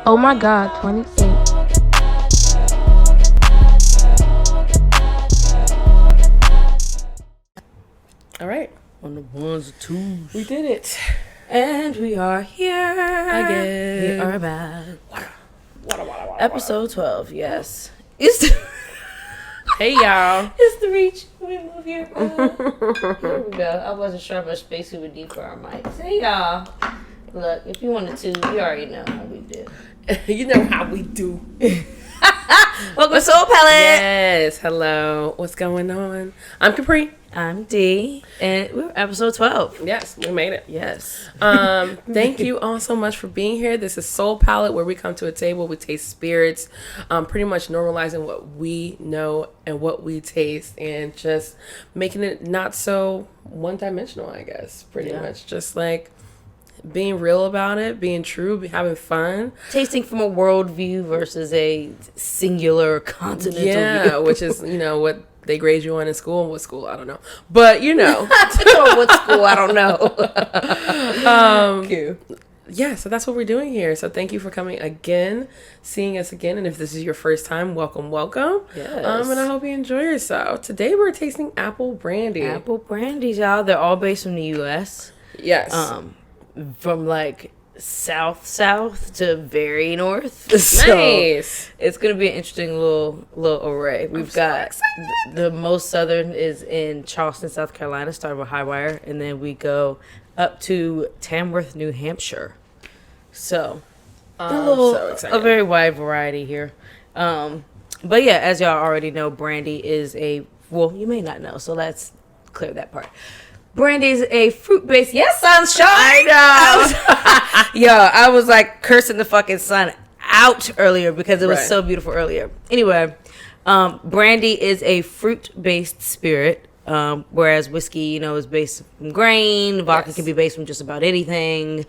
Oh my God, 28. All right. On the ones and twos. We did it. And we are here. Again. We are back. Water. Episode 12, yes. It's the, Hey, y'all. it's the reach. We move here. Here we go. I wasn't sure how much space we would need for our mics. Hey, y'all. Look, if you wanted to, you already know how we do. You know how we do. Welcome to Soul Palate. Yes. Hello. What's going on? I'm Kapri. I'm Dee. And we're episode 12. Yes, we made it. Yes. Thank you all so much for being here. This is Soul Palate, where we come to a table, we taste spirits, pretty much normalizing what we know and what we taste, and just making it not so one-dimensional, I guess. Pretty much just like being real about it, being true, having fun. Tasting from a world view versus a singular continental view. Which is, what they grade you on in school, and what school, I don't know. But, What school, I don't know. Cute. Yeah, so that's what we're doing here. So thank you for coming again, seeing us again. And if this is your first time, welcome. Yes. And I hope you enjoy yourself. Today we're tasting apple brandy. Apple brandies, y'all. They're all based from the U.S. Yes. From like south to very north. So Nice. it's gonna be an interesting little array. We've got the most southern is in Charleston, South Carolina, starting with Highwire, and then we go up to Tamworth, New Hampshire. So So excited. a very wide variety here. But yeah, as y'all already know, brandy is you may not know, so let's clear that part. Brandy is a fruit-based. Yes, sunshine. I know. I was like cursing the fucking sun out earlier because it was so beautiful earlier. Anyway, brandy is a fruit-based spirit, whereas whiskey, is based from grain. Vodka can be based from just about anything.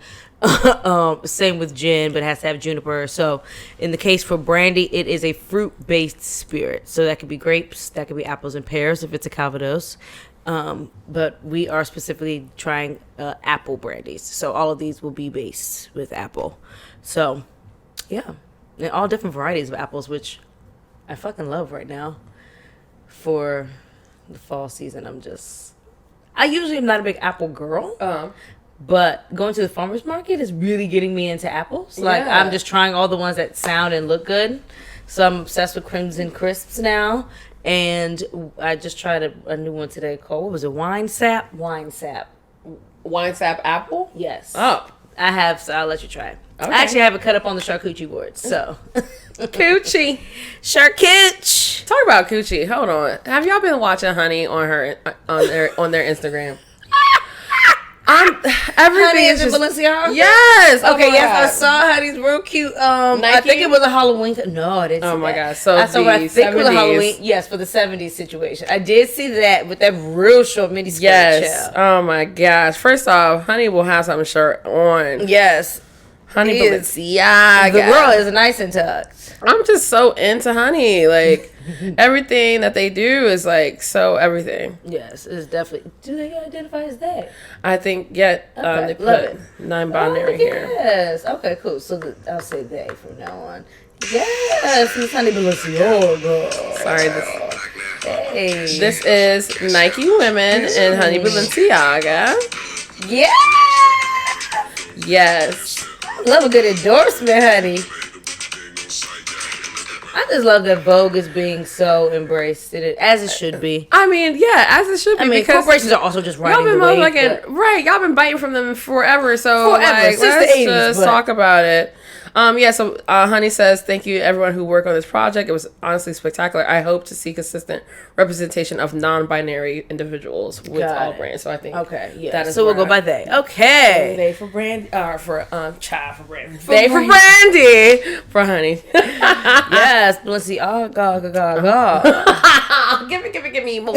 Same with gin, but it has to have juniper. So in the case for brandy, it is a fruit-based spirit. So that could be grapes, that could be apples and pears if it's a Calvados. But we are specifically trying apple brandies. So all of these will be based with apple. So, yeah. And all different varieties of apples, which I fucking love right now. For the fall season, I usually am not a big apple girl. But going to the farmer's market is really getting me into apples. Like, I'm just trying all the ones that sound and look good. So I'm obsessed with Crimson Crisps now. And I just tried a new one today called, what was it? Wine Sap? Wine Sap apple? Yes. Oh. I have, so I'll let you try it. Okay. I actually have it cut up on the charcuterie board, so. Coochie. Charcuterie. Talk about Coochie. Hold on. Have y'all been watching Honey on their Instagram? Everything Honey is is just Balenciaga? Yes. Okay, Oh my yes, God. I saw Honey's real cute. I Nike? think it was a Halloween. No, I didn't see Oh my that. God. So I saw what I the think was a 70s. Halloween. Yes, for the 70s situation. I did see that with that real short mini skirt. Yes. child. Oh my gosh. First off, Honey will have something shirt on. Yes. Honey It is. Balenciaga. The girl is nice and tucked. I'm just so into Honey. Like everything that they do is like so everything. Yes, it's definitely. Do they identify as they? I think Okay, they love put it. non-binary here. Yes. Okay, cool. So I'll say they from now on. Yes, Miss Honey Balenciaga. Sorry, Hey. this is Nike Women and Honey Balenciaga. Yeah. Yes. Love a good endorsement, honey. I just love that Vogue is being so embraced, as it should be. I mean, yeah, as it should be. I mean, because corporations are also just y'all riding been the wave. motherfucking right. Y'all been biting from them forever. So Forever, since let's the 80s, just but- talk about it. So Honey says, thank you everyone who worked on this project. It was honestly spectacular. I hope to see consistent representation of non-binary individuals with Got all it. brands. So I think Okay, yeah. that is So we'll where go by they. Okay. They for brand, for child for brand. For They for brandy for Honey. Yes, Balenciaga, Give me more.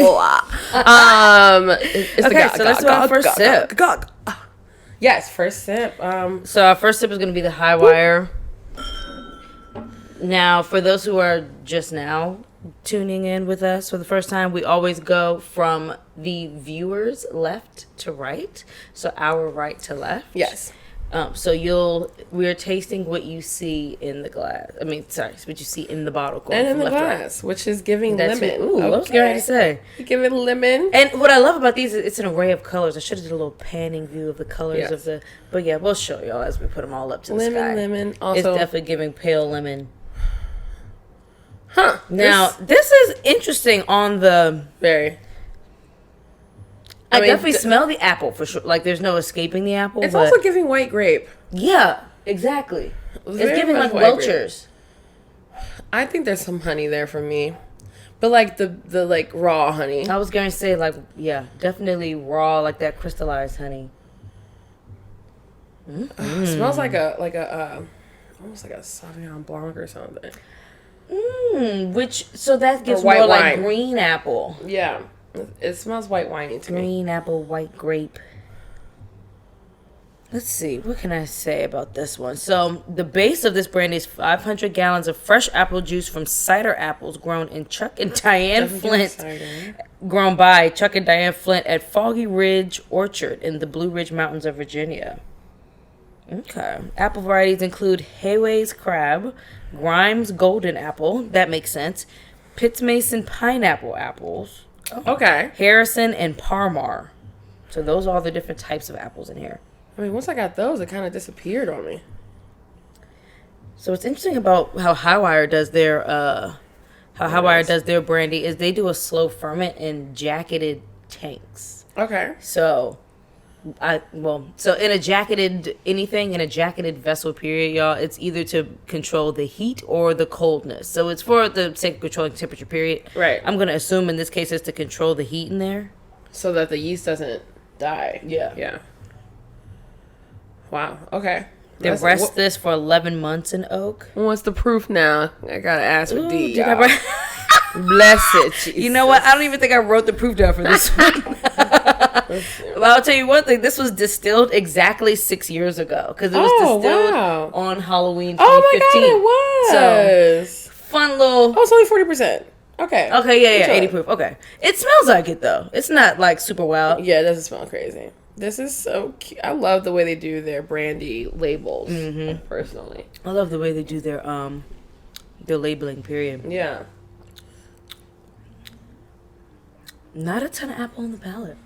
It's Okay, so let's do our first sip. Yes, first sip. So our first sip is going to be the Highwire. Now, for those who are just now tuning in with us for the first time, we always go from the viewer's left to right. So our right to left. Yes. So we're tasting what you see in the glass. I mean, sorry, what you see in the bottle. And in the glass, which is giving lemon. Ooh, okay. I was going to say. You give it lemon. And what I love about these is it's an array of colors. I should have did a little panning view of the colors of the... But yeah, we'll show y'all as we put them all up to the sky. Lemon. Also, it's definitely giving pale lemon. Huh. Now, this is interesting on the... Very... I mean, definitely smell the apple for sure. Like, there's no escaping the apple. It's also giving white grape. Yeah, exactly. Very it's giving like Welchers. I think there's some honey there for me, but like the like raw honey. I was going to say like definitely raw, like that crystallized honey. It smells like a almost like a Sauvignon Blanc or something. So that gives more like green apple. Yeah. It smells white winey to me. Green apple, white grape. Let's see. What can I say about this one? So, the base of this brandy is 500 gallons of fresh apple juice from cider apples grown in Chuck and Diane Flint. Grown by Chuck and Diane Flint at Foggy Ridge Orchard in the Blue Ridge Mountains of Virginia. Okay. Apple varieties include Hayway's Crab, Grimes Golden Apple. That makes sense. Pitts Mason Pineapple Apples. Okay. Harrison and Parmar. So those are all the different types of apples in here. I mean, once I got those, it kind of disappeared on me. So what's interesting about how Highwire does their brandy is they do a slow ferment in jacketed tanks. Okay. So in a jacketed vessel period, y'all, it's either to control the heat or the coldness. So it's for the sake of controlling temperature period. Right. I'm going to assume in this case it's to control the heat in there. So that the yeast doesn't die. Yeah. Yeah. Wow. Okay. They rest this for 11 months in oak. What's the proof now? I got to ask for D, y'all. Blessed Jesus. You know what? I don't even think I wrote the proof down for this one. Well, I'll tell you one thing. This was distilled exactly 6 years ago because it was distilled on Halloween 2015. Oh my God, it was. So, fun little... Oh, it's only 40%. Okay. Okay, yeah, 80 proof. Okay. It smells like it, though. It's not, like, super wild. Yeah, it doesn't smell crazy. This is so cute. I love the way they do their brandy labels, personally. I love the way they do their labeling, period. Yeah. Not a ton of apple on the palate.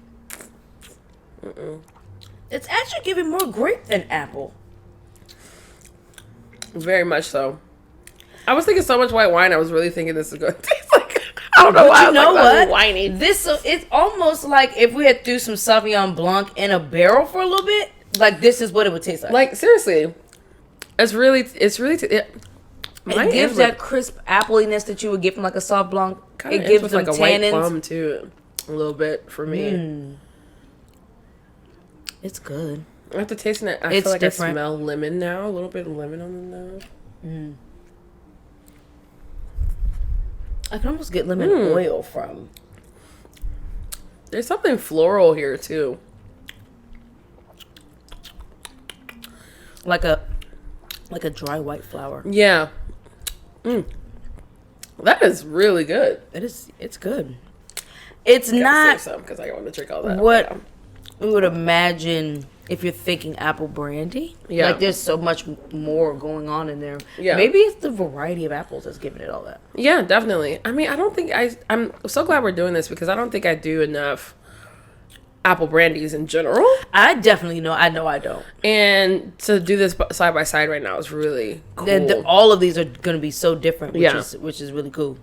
It's actually giving more grape than apple. Very much so. I was thinking so much white wine. I was really thinking this is going to taste like... I don't know why. You know what? Whiny. It's almost like if we had threw some Sauvignon Blanc in a barrel for a little bit. Like this is what it would taste like. Like seriously, it gives that crisp appliness that you would get from like a Sauv Blanc. Kinda it gives them like a tannins. white plum too, a little bit for me. It's good. After tasting it, I feel like different. I smell lemon now. A little bit of lemon on the nose. I can almost get lemon oil from. There's something floral here too. Like a dry white flower. Yeah. That is really good. It's good. It's not because I want to drink all that. What we would imagine if you're thinking apple brandy. Yeah. Like there's so much more going on in there. Yeah. Maybe it's the variety of apples that's giving it all that. Yeah, definitely. I mean, I don't think I'm so glad we're doing this because I don't think I do enough apple brandies in general. I definitely know. I don't. And to do this side by side right now is really cool. All of these are going to be so different, which is really cool.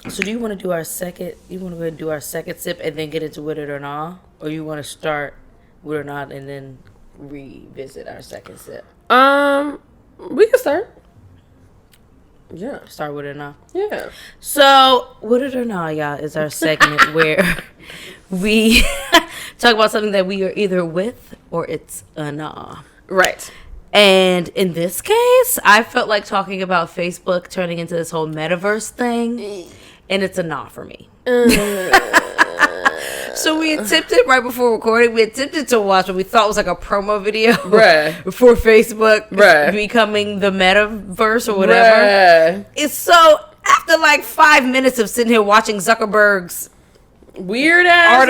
So do you want to do our second? You want to do our second sip and then get into with it or not, or you want to start with or not and then revisit our second sip? We can start. Yeah, start with it or not. Yeah. So with it or not, y'all, is our segment where we talk about something that we are either with or it's a nah. Right. And in this case, I felt like talking about Facebook turning into this whole metaverse thing, and it's a nah for me. So we attempted right before recording, we attempted to watch what we thought was like a promo video for Facebook becoming the metaverse or whatever. It's so, after like 5 minutes of sitting here watching Zuckerberg's weird ass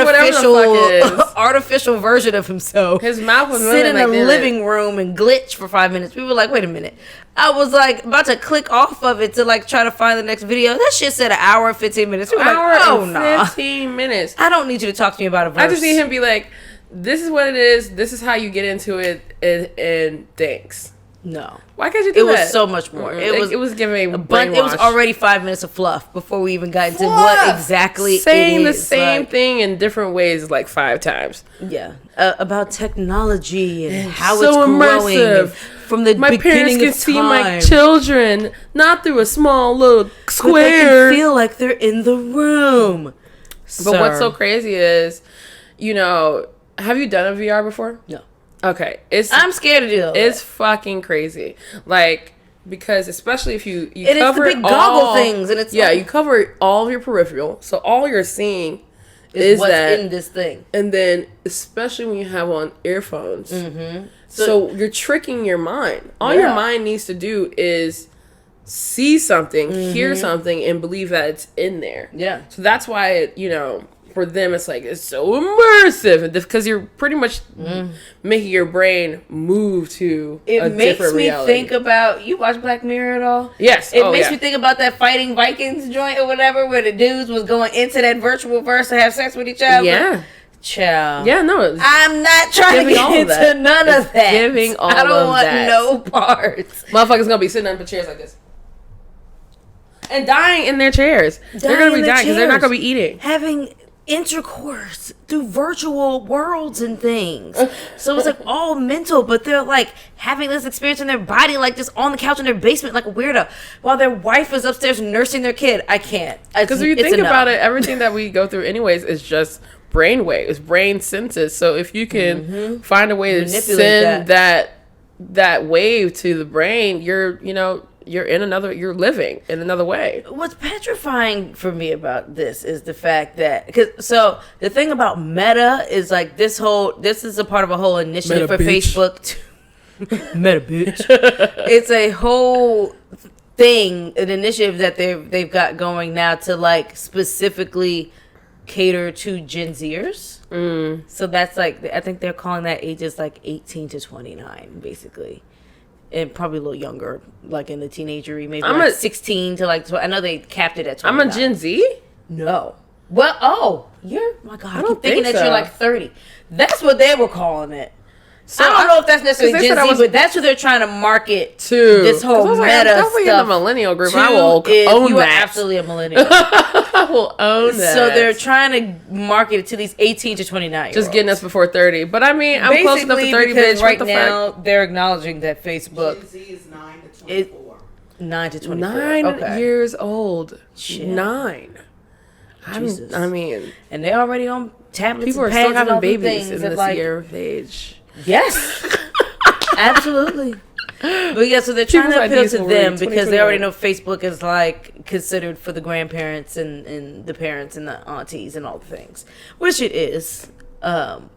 artificial version of himself. His mouth was sit in like a living room and glitch for 5 minutes. We were like, wait a minute. I was like about to click off of it to like try to find the next video. That shit said an hour and 15 minutes. We were like, oh no, 15 minutes. I don't need you to talk to me about a verse. I just need him to be like, this is what it is. This is how you get into it, and thanks. No. Why can't you do that? It was so much more. Mm-hmm. It was giving a but it was already 5 minutes of fluff before we even got into what exactly saying it the is. same thing in different ways like 5 times. Yeah. About technology and how so it's immersive. growing from the my beginning parents can of see time. my children not through a small little square. But they can feel like they're in the room. But what's so crazy is, have you done a VR before? No. Okay, I'm scared to do it. It's fucking crazy, like, because especially if you it cover is the big goggle things, and it's you cover all of your peripheral, so all you're seeing is what's that in this thing, and then especially when you have on earphones, so you're tricking your mind. All your mind needs to do is see something, hear something, and believe that it's in there. Yeah. So that's why for them, it's like, it's so immersive because you're pretty much making your brain move to a different reality. It makes me think about, you watch Black Mirror at all? Yes. It makes me think about that Fighting Vikings joint or whatever, where the dudes was going into that virtual verse to have sex with each other. Yeah. Child. Yeah, no. I'm not trying to get into none of that. Giving all of that. I don't want no parts. Motherfuckers gonna be sitting on the chairs like this. And dying in their chairs. They're gonna be dying because they're not gonna be eating. Having intercourse through virtual worlds and things. So it's like all mental, but they're like having this experience in their body, like just on the couch in their basement like a weirdo, while their wife is upstairs nursing their kid. I can't. Because if you think about it, everything that we go through anyways is just brain waves, brain senses. So if you can find a way to send that wave to the brain, you're living in another way. What's petrifying for me about this is the fact that the thing about Meta is like this is a part of a whole initiative for Facebook to Meta bitch. It's a whole thing, an initiative that they've got going now to like specifically cater to Gen Zers. So that's like, I think they're calling that ages like 18 to 29 basically. And probably a little younger, like in the teenagery, maybe like 16 to like 12. I know they capped it at 29. I'm a Gen Z? No. Well, my God. I keep thinking that you're like 30. That's what they were calling it. So I don't know if that's necessarily Gen Z, but that's what they're trying to market to this whole meta stuff. In the millennial group, I will own you that. Are absolutely a millennial. I will own that. So they're trying to market it to these 18 to 29 just getting us before 30. But I mean, I'm close enough to 30, bitch. Right now, they're acknowledging that Facebook Gen Z is 9 to 24. 9 to 24. 9 years old. Shit. 9. Jesus. I mean, and they're already on tablets. People are still having babies in this year of age. Yes, absolutely. But yeah, so they're trying to appeal to them because they already know Facebook is like considered for the grandparents and the parents and the aunties and all the things, which it is. But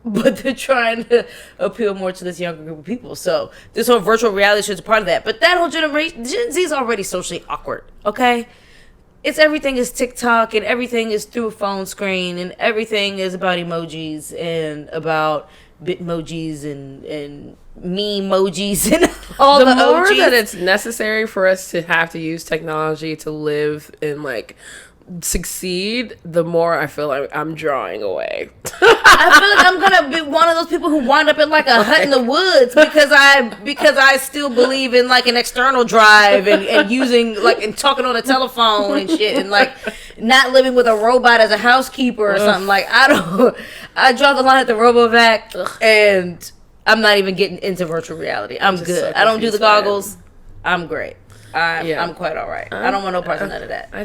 they're trying to appeal more to this younger group of people. So this whole virtual reality show is a part of that. But that whole generation, Gen Z is already socially awkward. Okay. Everything is TikTok and everything is through a phone screen and everything is about emojis and about bitmojis and meme-mojis and all the more emojis. That it's necessary for us to have to use technology to live and like succeed, the more I feel like I'm drawing away. I feel like I'm gonna be one of those people who wind up in like a hut in the woods because I still believe in like an external drive and using like and talking on a telephone and shit and like not living with a robot as a housekeeper or something. Like I draw the line at the RoboVac and I'm not even getting into virtual reality. I'm good. I don't do the goggles. I'm great. I'm quite all right. I don't want no parts of none of that. I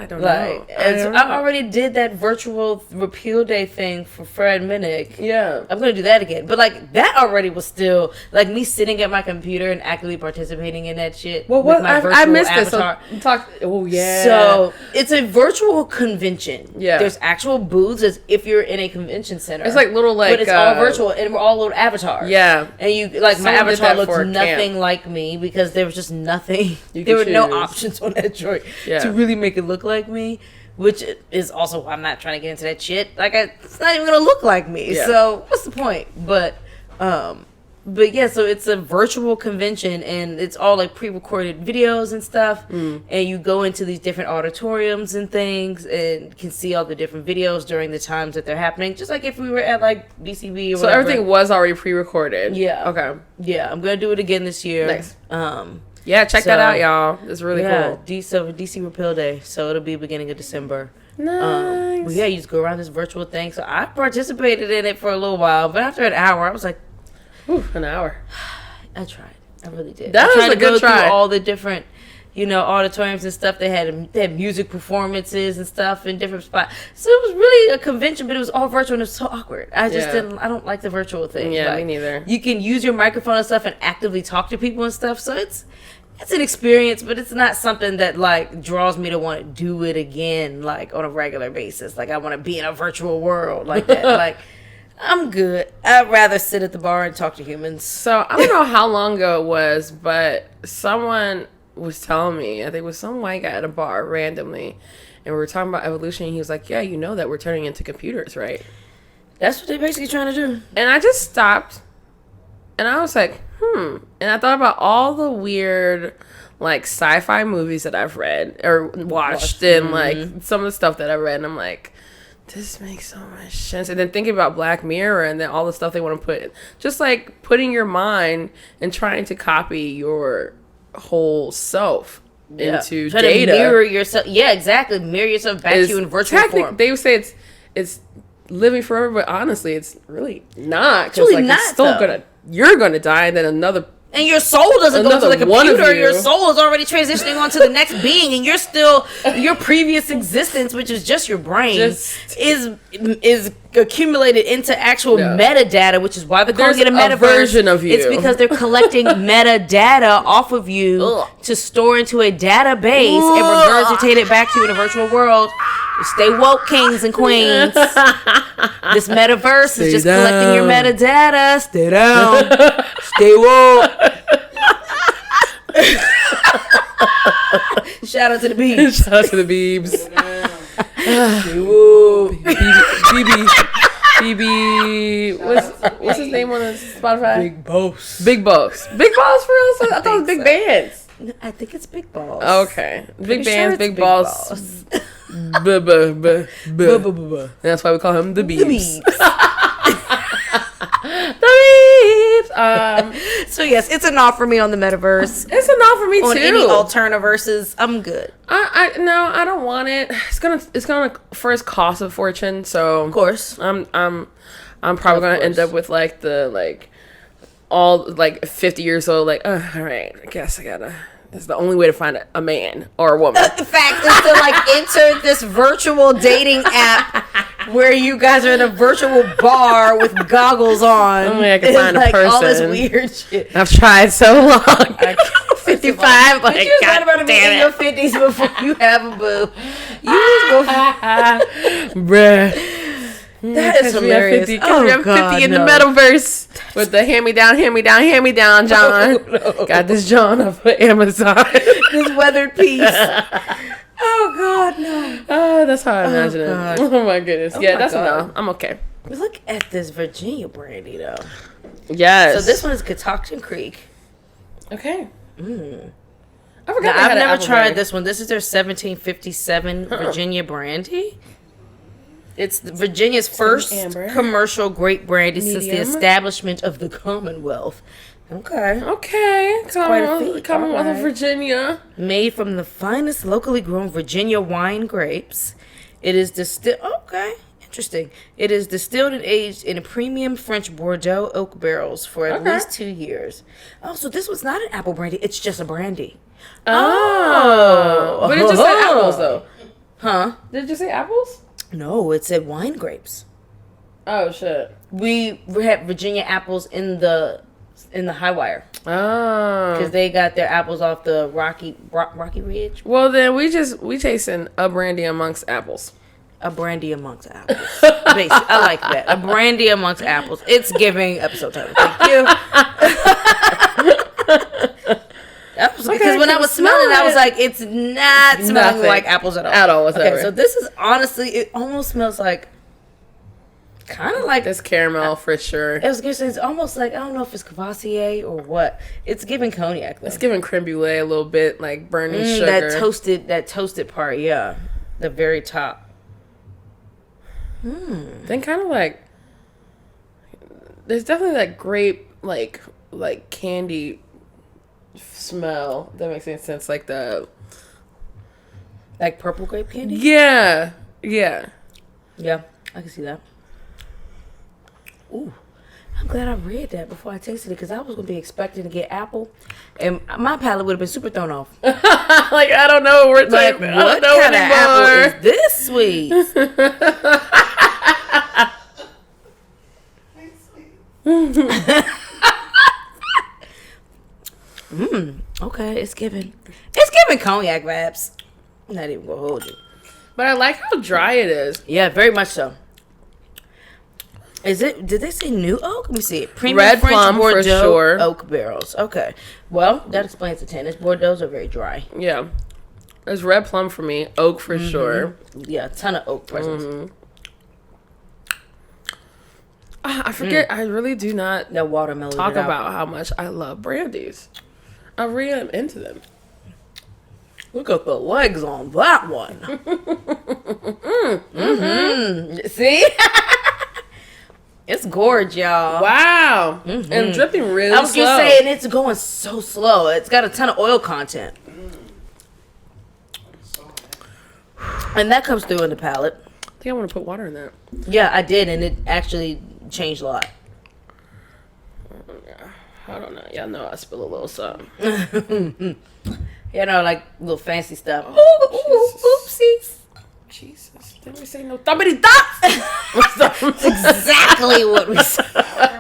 don't know. I already did that virtual repeal day thing for Fred Minnick. Yeah. I'm going to do that again. But, like, that already was still, like, me sitting at my computer and actively participating in that shit. Well, with my virtual I missed avatar. this. So, yeah. So, it's a virtual convention. Yeah. There's actual booths as if you're in a convention center. It's like little, like... But it's all virtual, and we're all little avatars. Yeah. And you, like, my avatar looks nothing like me because there was just nothing. There were no options on that joint to really make it look like me. which is also why I'm not trying to get into that shit. Like, it's not even gonna look like me. Yeah. So what's the point? But yeah, so it's a virtual convention, and it's all like pre-recorded videos and stuff. And you go into these different auditoriums and things, and can see all the different videos during the times that they're happening. Just like if we were at like DCB or So whatever. everything was already pre-recorded. Yeah. Okay. Yeah, I'm gonna do it again this year. Nice. Yeah, check that out, y'all. It's really cool. DC Repeal Day, so it'll be beginning of December. Nice. But yeah, you just go around this virtual thing. So I participated in it for a little while, but after an hour, I was like, An hour. I tried. I really did. That I was tried a to good go try. through all the different, auditoriums and stuff. They had music performances and stuff in different spots. So it was really a convention, but it was all virtual and it was so awkward. I just I don't like the virtual thing. Yeah, like, me neither. You can use your microphone and stuff and actively talk to people and stuff. So it's an experience, but it's not something that like draws me to want to do it again, like on a regular basis. Like I want to be in a virtual world like that. Like I'm good. I'd rather sit at the bar and talk to humans. So I don't know how long ago it was, but someone was telling me, I think it was some white guy at a bar randomly, and we were talking about evolution, and he was like, yeah, you know that we're turning into computers, right? That's what they're basically trying to do. And I just stopped, and I was like, and I thought about all the weird, like, sci-fi movies that I've read or watched and, like, some of the stuff that I read, and I'm like, this makes so much sense. And then thinking about Black Mirror and then all the stuff they want to put, just, like, putting your mind and trying to copy your whole self into Try data. to mirror yourself. Yeah, exactly. Mirror yourself back to you in virtual form. They would say it's living forever, but honestly, it's really not. It's really like, not, it's still though. you're gonna die, and then another. And your soul doesn't go to the Another one of computer. you. Your soul is already transitioning on to the next being, and you're still your previous existence, which is just your brain, is accumulated into actual metadata, which is why they're calling it a metaverse. Version of you. It's because they're collecting metadata off of you to store into a database and regurgitate it back to you in a virtual world. Stay woke, kings and queens. This metaverse is just collecting your metadata. Stay down. Stay woke. Shout out to the beebs. Shout out to the Beebs. BB. What's his name on Spotify? Big Boss. Big Boss. Big Boss for real? I thought it was Big Bands. I think it's Big Balls. Okay. Big Pretty Bands, sure Big it's Boss. That's why we call him the Beebs. The Beebs. So yes, it's a nod for me on the metaverse. It's a no for me On too. any alternaverses, I'm good. No, I don't want it. It's gonna first cost a fortune. So Of course. I'm probably gonna end up with like all 50 years old. Like, all right, I guess I gotta. That's the only way to find a man or a woman. The fact is to enter this virtual dating app where you guys are in a virtual bar with goggles on. Only I can find a person. All this weird shit. I've tried so long. 55. But you just about to be in your 50s before you have a boo. You just go. Bruh. That is hilarious. We have 50 in the metaverse with the hand me down, John. No. Got this John off of Amazon. This weathered piece. Oh God, no. Oh, that's how I imagine it. God. Oh my goodness. Oh Yeah, my that's God. a no. I'm okay. Look at this Virginia Brandy though. Yes. So this one is Catoctin Creek. Okay. I forgot. Now, they I've had an never apple tried berry. this one. This is their 1757 Virginia Brandy. It's Virginia's first amber. commercial grape brandy since the Medium. establishment of the Commonwealth. Okay. Okay. quite a feat. Commonwealth of Alright. Virginia. Made from the finest locally grown Virginia wine grapes. It is distilled. Okay. Interesting. It is distilled and aged in a premium French Bordeaux oak barrels for at least 2 years. Oh, so this was not an apple brandy. It's just a brandy. Oh. But it just said apples, though. Huh? Did it just say apples? No, it said wine grapes. Oh, shit. We had Virginia apples in the high wire Oh. because they got their apples off the Rocky Ridge. Well, then we tasting a brandy amongst apples. A brandy amongst apples. Basically, I like that. A brandy amongst apples. It's giving episode title. Thank you. That was because when I was smelling it, I was like, it's not smelling Nothing. like apples at all. At all whatsoever. Okay, so this is honestly, it almost smells like, kind of like this caramel for sure. I was gonna say it's almost like, I don't know if it's Cavassier or what. It's giving cognac though. It's giving creme brulee a little bit, like burning sugar. That toasted part, yeah, the very top. Then kind of like, there's definitely that grape like candy smell. That makes any sense. Like the Purple grape candy. yeah. Yeah, I can see that. Ooh, I'm glad I read that before I tasted it because I was gonna be expecting to get apple, and my palate would have been super thrown off. Like I don't know what we're Like, talking. what kind of apple is this sweet? Okay, it's giving cognac vibes. I'm not even gonna hold you. But I like how dry it is. Yeah, very much so. Is it? Did they say new oak? Let me see it. Premium Red French plum for Bordeaux sure. oak barrels. Okay. Well, that explains the tannins. Bordeaux's are very dry. Yeah. There's red plum for me. Oak for sure. Yeah, a ton of oak presence. I forget. I really do not That watermelon. talk about how much I love brandies. I really am into them. Look at the legs on that one. See? It's gorge, y'all. Wow. And dripping really I was slow. just saying, it's going so slow. It's got a ton of oil content. And that comes through in the palate. I think I want to put water in that. Yeah, I did, and it actually changed a lot. I don't know. Y'all know I spill a little something. You know, like little fancy stuff. Oopsies. Jesus. Didn't we say no thumpity thumps? Exactly what we said. Stop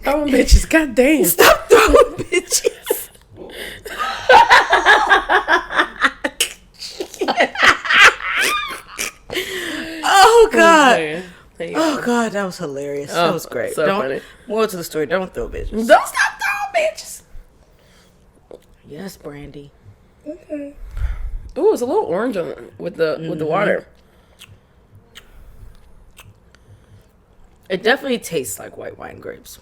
throwing bitches. God damn. Stop throwing bitches. Oh, God. Oh, God, that was hilarious. That was great. So funny. More to the story. Don't throw bitches. Don't stop throwing bitches. Yes, Brandy. Ooh, it's a little orange on with the water. It definitely tastes like white wine grapes.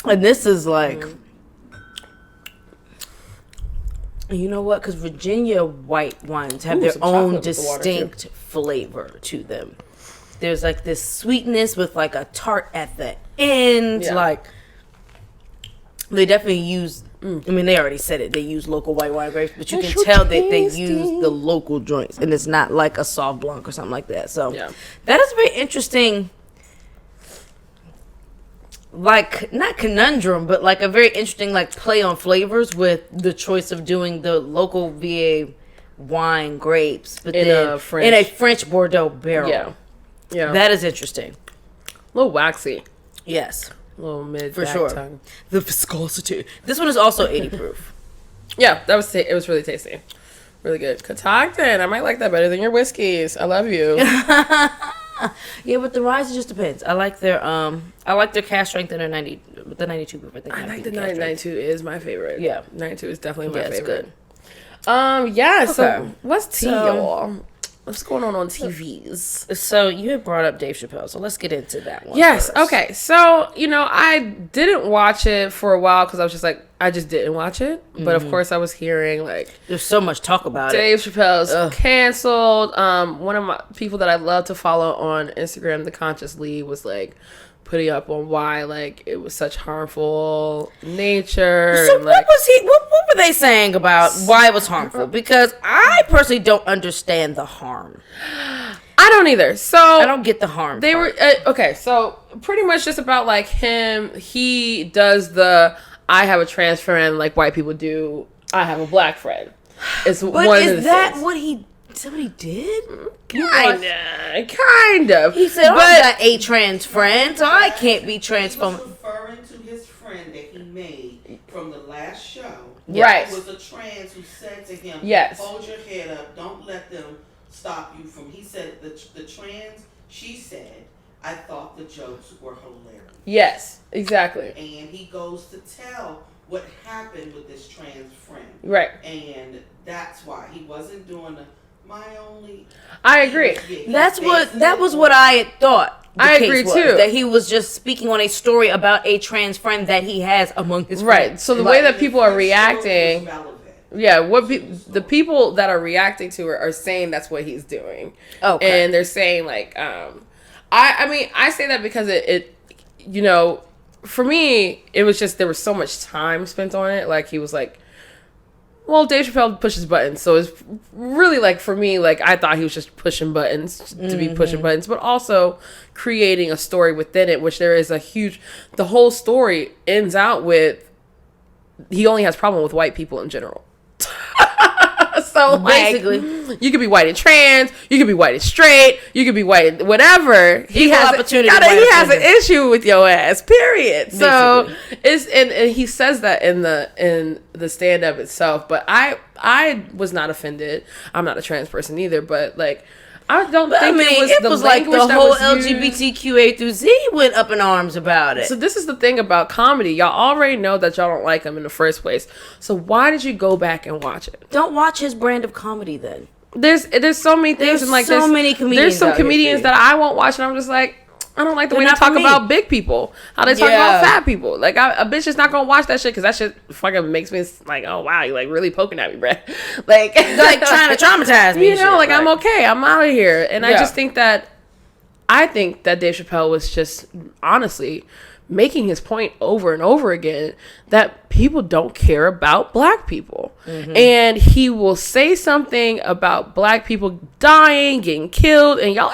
And this is like, you know what? Because Virginia white wines have their some own chocolate with the water, distinct flavor to them. There's like this sweetness with like a tart at the end. Yeah. Like, they definitely use, I mean, they already said it. They use local white wine grapes, but you can tell that they use the local joints. And it's not like a Sauv Blanc or something like that. So that is very interesting. Like, not conundrum, but like a very interesting like play on flavors with the choice of doing the local VA wine grapes, but in then a in a French Bordeaux barrel. Yeah. That is interesting. A little waxy. Yes. A little mid For sure. tongue. The viscosity. This one is also 80 proof. Yeah, that was it was really tasty. Really good. Catoctin. I might like that better than your whiskeys. I love you. Yeah, but the rise, it just depends. I like their cast strength and their 92 proof. I like the 92 is my favorite. Yeah. 92 is definitely my it's favorite. good. Yeah, so Okay. what's tea, So- y'all? What's going on TVs? So you had brought up Dave Chapelle, so let's get into that one. Yes, first. okay. So, I didn't watch it for a while because I was just like, I just didn't watch it. But of course I was hearing like There's so much talk about it. Dave Chappelle's canceled. One of my people that I love to follow on Instagram, The Conscious Lee, was like putting up on why like it was such harmful nature. So and, like, what were they saying about why it was harmful? Because I personally don't understand the harm. I don't either. So I don't get the harm. They were okay. So pretty much just about like him. He does the I have a trans friend like white people do. I have a black friend. It's But one of is the that things. what he did? Kind of. He said, "Oh, I got a trans friend, so I can't be trans He was from." referring to his friend that he made from the last show. Right. It was a trans who said to him, Yes. hold your head up. Don't let them stop you from. He said, the trans, she said, I thought the jokes were hilarious. Yes, exactly. And he goes to tell what happened with this trans friend. Right. And that's why he wasn't doing my only. I agree. That was what I had thought. I agree too. That he was just speaking on a story about a trans friend that he has among his friends. Right. So the way that people are reacting, the people that are reacting to it are saying that's what he's doing. Okay. And they're saying like, I mean, I say that because it, you know, for me, it was just, there was so much time spent on it. Like he was like, well, Dave Chapelle pushes buttons. So it's really like, for me, like I thought he was just pushing buttons to be pushing buttons, but also creating a story within it, which there is a huge, the whole story ends out with, he only has problem with white people in general. So basically, like, you could be white and trans, you could be white and straight, you could be white and whatever. He has an issue with your ass. Period. Basically. So it's and he says that in the stand up itself. But I was not offended. I'm not a trans person either. But like, I don't think it was like the whole LGBTQA through Z went up in arms about it. So this is the thing about comedy. Y'all already know that y'all don't like him in the first place. So why did you go back and watch it? Don't watch his brand of comedy then. There's so many things, and like so many comedians. There's some comedians that I won't watch, and I'm just like, I don't like the way they talk about big people. How they talk about fat people. Like, a bitch is not gonna watch that shit because that shit fucking makes me like, oh wow, you like really poking at me, bruh. Like trying to traumatize me. You know, like I'm okay. I'm out of here. And I just think that Dave Chapelle was just honestly making his point over and over again that people don't care about black people. Mm-hmm. And he will say something about black people dying, getting killed, and y'all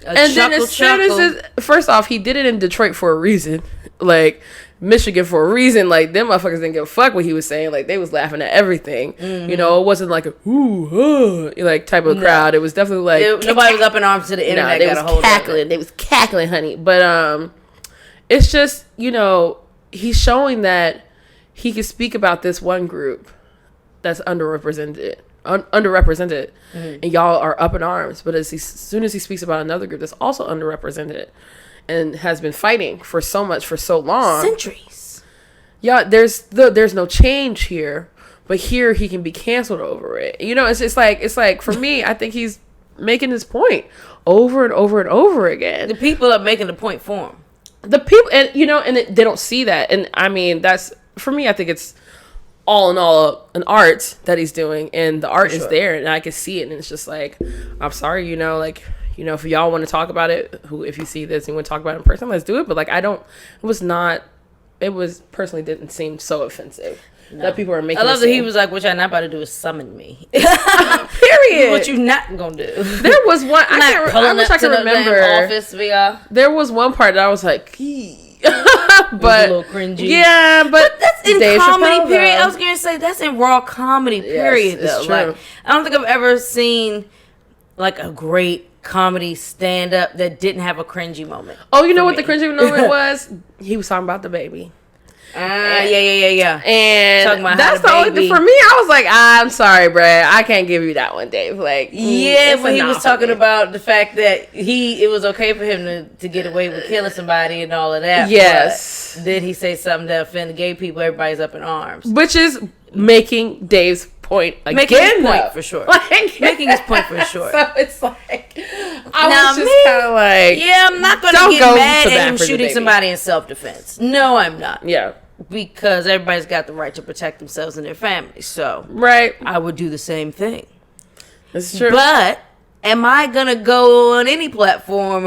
and then as soon as first off, he did it in Detroit for a reason, like Michigan for a reason. Like them motherfuckers didn't give a fuck what he was saying. Like they was laughing at everything. Mm-hmm. You know, it wasn't like a like type of crowd. It was definitely like nobody was up in arms to the internet. They was cackling. They was cackling, honey. But it's just, you know, he's showing that he can speak about this one group that's underrepresented, and y'all are up in arms. But as soon as he speaks about another group that's also underrepresented and has been fighting for so long, centuries, there's no change here. But here he can be canceled over it. You know, it's like for me, I think he's making his point over and over and over again. The people are making the point for him. The people, and you know, and they don't see that. And I mean, that's for me. I think it's all in all an art that he's doing, and the art is there, and I can see it, and it's just like, I'm sorry, you know, like, you know, if y'all want to talk about it, if you see this and you want to talk about it in person, let's do it. But like, it personally didn't seem so offensive that people are making. I love that he was like, what y'all not about to do is summon me. Period. What you not gonna do? There was one, I wish I could remember. Office, there was one part that I was like, but a little cringy. Yeah, but that's in Dave comedy Chapelle, period. I was gonna say that's in raw comedy period. Yes, though, like I don't think I've ever seen like a great comedy stand up that didn't have a cringy moment. Oh, you know what the cringy moment was? He was talking about the baby. Yeah. And talking about that's the only thing for me. I was like, I'm sorry, bruh, I can't give you that one, Dave. Like, when he was talking about the fact that it was okay for him to get away with killing somebody and all of that. Yes. But did he say something that offended gay people? Everybody's up in arms. Which is making Dave's point again. Making his point for sure. Making his point for sure. So it's like, I was just kind of like, I'm not going to get mad at him shooting somebody in self-defense. No, I'm not. Yeah. Because everybody's got the right to protect themselves and their families. So I would do the same thing. That's true. But am I going to go on any platform,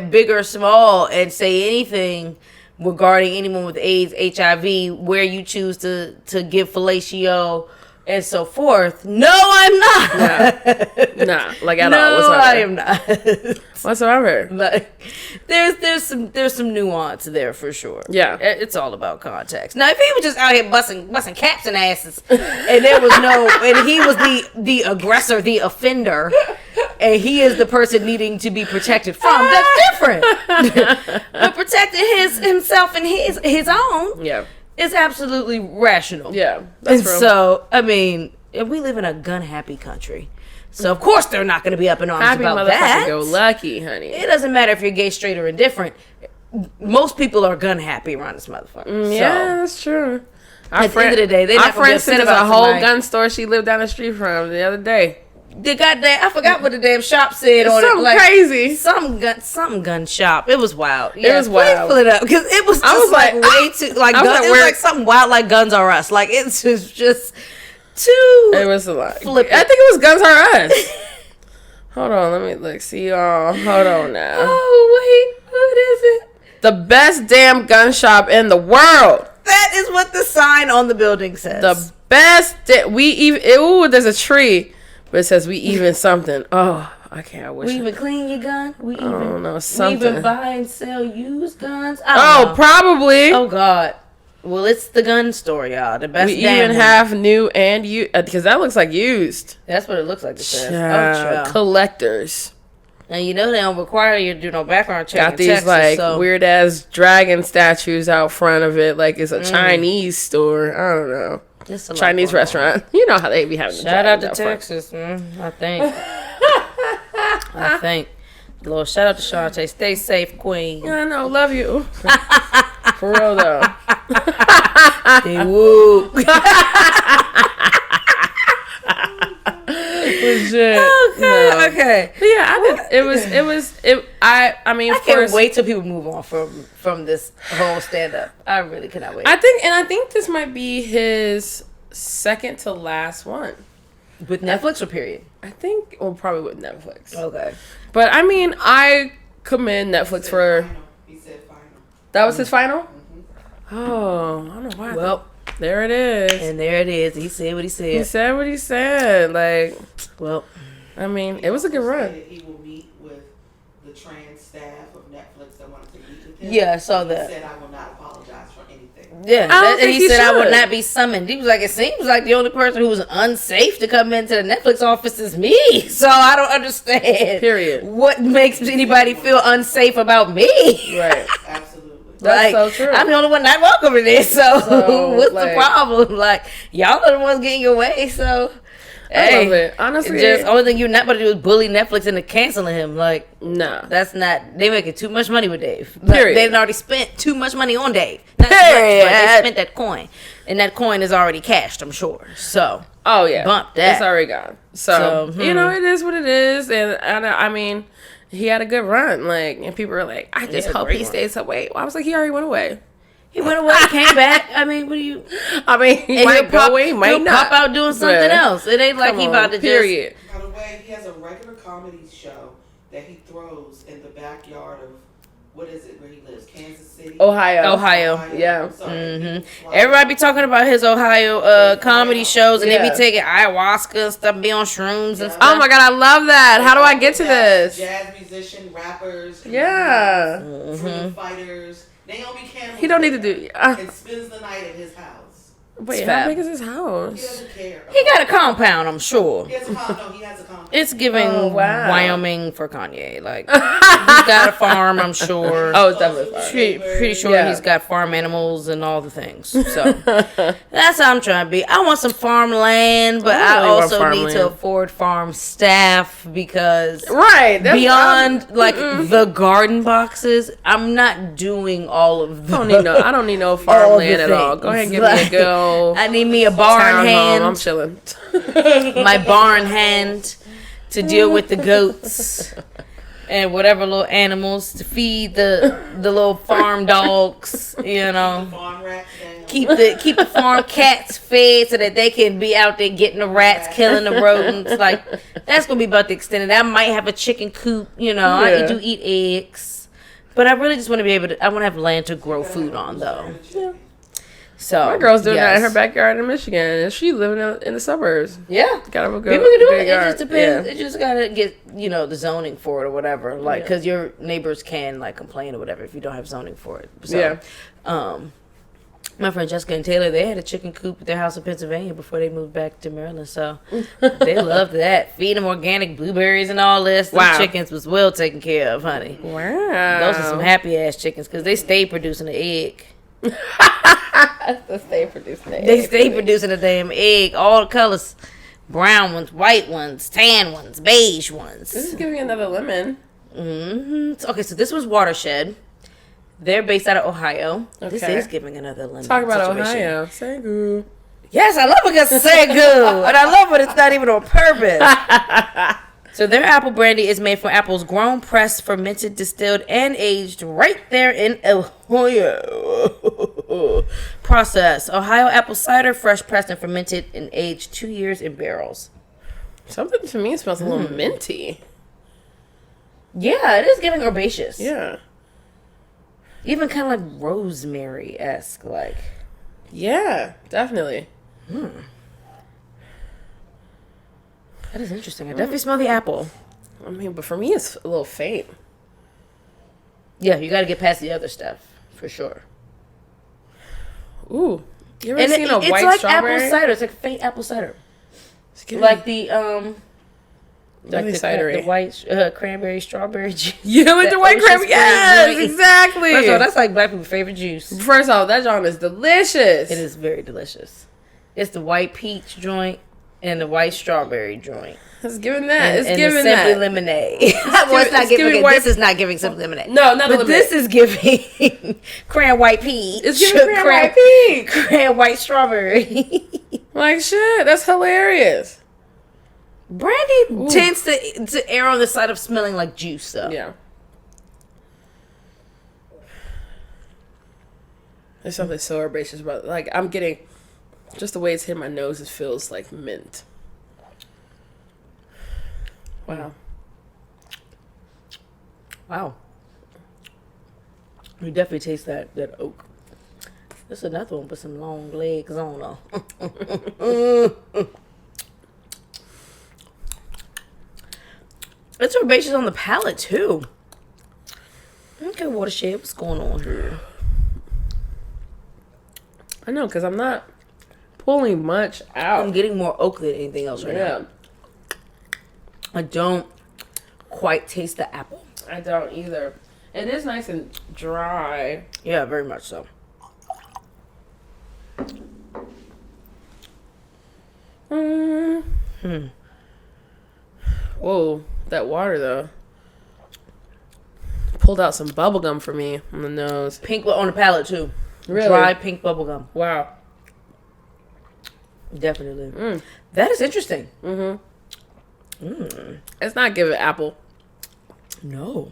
big or small, and say anything regarding anyone with AIDS, HIV, where you choose to give fellatio and so forth? No, I'm not. Nah, like at all. No, I am not. Whatsoever. Like, there's some nuance there for sure. Yeah, it's all about context. Now, if he was just out here busting caps and asses, and there was and he was the aggressor, the offender, and he is the person needing to be protected from, that's different. But protecting himself and his own, is absolutely rational. Yeah, that's real. So, I mean, we live in a gun happy country. So of course they're not going to be up in arms Happy about that. motherfucker go lucky, honey. It doesn't matter if you're gay, straight, or indifferent. Most people are gun happy around this motherfucker. Yeah, that's true. At the end of the day, they're our not gonna be friend upset sent us about a whole somebody. gun store she lived down the street from the other day. The goddamn, I forgot what the damn shop said on it. Something Like, crazy. some gun shop. It was wild. It was wild. Pull it up because it was just I was like like, way too like I was gun, like, it was like something wild like Guns R Us. Like it's just too. It was a lot. Flip it. I think it was Guns R Us. Hold on, let me look. See y'all. Hold on now. Oh wait, what is it? The best damn gun shop in the world. That is what the sign on the building says. The best. We even. Ooh, there's a tree, but it says we even something. Oh, I can't. I wish. We even clean your gun. We I don't even know we something. even buy and sell used guns. I don't know. Probably. Oh God. Well, it's the gun store, y'all. The best. We damn even one. have new and used because that looks like used. That's what it looks like. It says. Child, Oh, collectors. and you know they don't require you to do no background check. Got in these Texas, like so. weird ass dragon statues out front of it, like it's a Chinese store. I don't know. It's a lot Chinese going on. restaurant. You know how they be having. the Shout out to dragons front. Texas, I think. I think. Little shout out to Shantae. Stay safe, Queen. Yeah, I know. Love you. For real though. Stay woo. Legit. Okay. No. Okay. But yeah, I mean, I can't first, wait till people move on from this whole stand up. I really cannot wait. I think this might be his second to last one. With Netflix or period? I think, well, probably with Netflix. Okay. But I mean, I commend Netflix for. He said final. That was his final? Oh, I don't know why. Well, there it is. and there it is. He said what he said. He said what he said. Like, Well, I mean, it was a good run. He will meet with the trans staff of Netflix that wanted to meet with him. Yeah, I saw that. He said, I will not apologize for anything. yeah. I don't And think he he said I would should. not be summoned. He was like, it seems like the only person who was unsafe to come into the Netflix office is me. So I don't understand. Period. What makes anybody feel unsafe about me? Right. Absolutely. That's Like, so true. I'm the only one not welcome to this, so, So, what's like- the problem? Like, y'all are the ones getting your way, so I love it. Honestly, just only thing you're not about to do is bully Netflix into canceling him. Like, nah. that's not. They making too much money with Dave. Like, Period. they've already spent too much money on Dave. Not too much, but they Period. spent that coin, and that coin is already cashed, I'm sure. So Oh yeah, Bump that. It's already gone. So, So, you know, it is what it is, and I mean, he had a good run. Like, and people were like, I just had a hope great he run. stays away. Well, I was like, he already went away. he went away, came back. I mean, what do you? I mean, he And might he'll go pop, away, he might he'll not. pop out doing something But else. It ain't like come he on, about to period. By the way, he has a regular comedy show that he throws in the backyard of, what is it where he lives? Kansas City? Ohio. Yeah. I'm sorry. Mm-hmm. Everybody be talking about his Ohio comedy shows, and they Yeah. be taking ayahuasca and stuff, be on shrooms and stuff. Oh my god, I love that. How do I get to this? Jazz musician, rappers, Yeah. freedom fighters. Naomi Campbell. He don't need to do. and spends the night at his house. Wait, It's how fab. big is his He house? doesn't care. He got a compound, I'm sure. He has a compound. No, he has a compound. It's giving Oh, wow. Wyoming for Kanye. Like, he's got a farm, I'm sure. Oh, it's definitely fine. Pretty sure Yeah. he's got farm animals and all the things. So that's how I'm trying to be. I want some farmland, but I I really want also need to farmland. afford farm staff because Right. That's beyond like the garden boxes, I'm not doing all of the. I don't need no farmland at all. Go ahead and give me a Like, good old I need me a barn town hand. home. I'm chilling. My barn hand to deal with the goats and whatever little animals to feed the little farm dogs, you know. Farm rats down. Keep the farm cats fed so that they can be out there getting the rats, killing the rodents. Like, that's gonna be about the extent of that. I might have a chicken coop, you know. Yeah. I do eat eggs, but I really just want to be able to. I want to have land to grow food on, though. So My girl's doing that in yes. her backyard in Michigan, and she living in the suburbs. Yeah. Got a good. People can do good it. yard. It just depends. Yeah. It just gotta get the zoning for it or whatever. Like, Yeah. because your neighbors can like complain or whatever if you don't have zoning for it. So, Yeah. my friend Jessica and Taylor, they had a chicken coop at their house in Pennsylvania before they moved back to Maryland. So they loved that. Feed them organic blueberries and all this. Those Wow. chickens was well taken care of, honey. Wow. Those are some happy ass chickens because they stay producing an egg. They stay producing it. They stay producing a damn egg, all the colors. brown ones, white ones, tan ones, beige ones. This is giving another lemon. Okay, so this was Watershed. They're based out of Ohio. Okay. This is giving another lemon. Talk about situation. Ohio. Segu. Yes, I love a good Segu. And I love when it's not even on purpose. So their apple brandy is made from apples grown, pressed, fermented, distilled, and aged right there in Ohio. Process. Ohio apple cider, fresh pressed and fermented and aged 2 years in barrels. Something to me smells a little minty. Yeah, it is giving herbaceous. Yeah. Even kind of like rosemary-esque, like. Yeah, definitely. That is interesting. I definitely smell the apple. I mean, but for me, it's a little faint. Yeah, you got to get past the other stuff, for sure. Ooh. You ever And seen a it's white like strawberry? apple cider. It's like faint apple cider. It's giving- Like the, Definitely the cidery. white cranberry strawberry juice. Yeah, with the That white Ocean cream. Spray Yes, drink. exactly. First of all, that's like black people's favorite juice. First off, that joint is delicious. It is very delicious. It's the white peach joint and the white strawberry joint. It's giving that. It's and giving the Simply that. Lemonade. Well, it's not it's giving. giving Okay, white- this is not giving Simply Lemonade. No, not the but lemonade. this is giving cran white peach. It's giving cran white peach. Cran white strawberry. Like shit. That's hilarious. Brandy tends to err on the side of smelling like juice, though. Yeah. There's something so herbaceous about it. Like, I'm getting, just the way it's hitting my nose, it feels like mint. Wow. Wow. You definitely taste that oak. There's another one with some long legs on her. It's herbaceous on the palate, too. Okay, Watershed, what's going on here? I know, because I'm not pulling much out. I'm getting more oak than anything else right now. I don't quite taste the apple. I don't either. It is nice and dry. Yeah, very much so. Whoa, that water though. Pulled out some bubble gum for me on the nose. Pink on the palate, too. Really? Dry pink bubblegum. Wow. Definitely. That is interesting. It's not giving apple. No.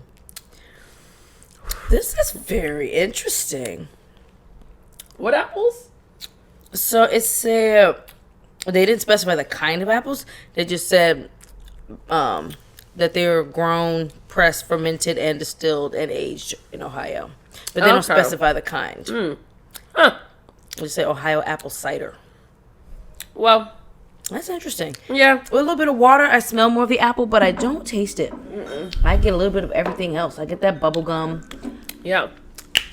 This is very interesting. What apples? So it said they didn't specify the kind of apples. They just said that they were grown, pressed, fermented, and distilled and aged in Ohio. But they don't Okay. specify the kind. Huh. They say Ohio apple cider. Well, That's interesting. yeah. With a little bit of water, I smell more of the apple, but I don't taste it. I get a little bit of everything else. I get that bubble gum. Yeah.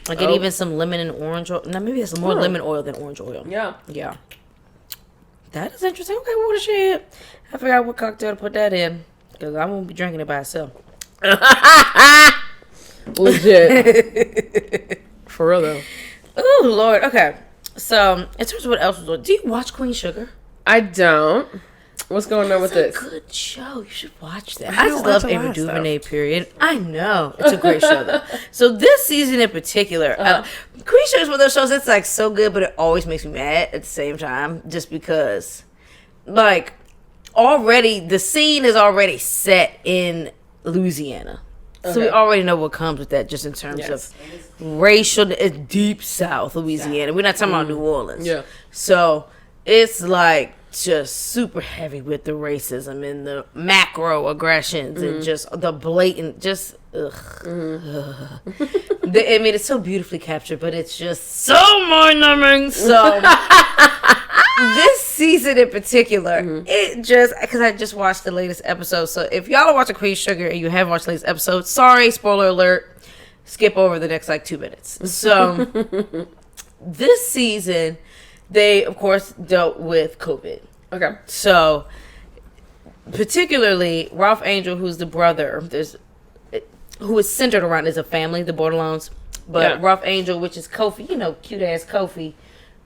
I get even some lemon and orange oil. Now, maybe it's more lemon oil than orange oil. Yeah. Yeah. That is interesting. Okay, Watershed. I forgot what cocktail to put that in. Because I won't be drinking it by itself. Legit. For real though. Oh, Lord. Okay. So, in terms of what else was on, do you watch Queen Sugar? I don't. What's going on with It's this? a good show. You should watch that. I I don't just love watch a a lot of rejuvenate period. I know. It's a great show, though. So this season in particular, Queen Sugar is one of those shows that's like so good, but it always makes me mad at the same time. Just because, like, already, the scene is already set in Louisiana. So we already know what comes with that just in terms of racial, it's deep South Louisiana. We're not talking about New Orleans. Yeah. So it's like just super heavy with the racism and the macro aggressions and just the blatant, just ugh. I mean, it's so beautifully captured, but it's just so mind-numbing. So this season in particular, it just, because I just watched the latest episode. So if y'all are watching Queen Sugar and you haven't watched the latest episode, sorry, spoiler alert. Skip over the next like 2 minutes. So this season, they of course dealt with COVID. Okay. So particularly Ralph Angel, who's the brother, who is centered around is a family, the Borderlones. But Ralph Angel, which is Kofi, you know, cute ass Kofi.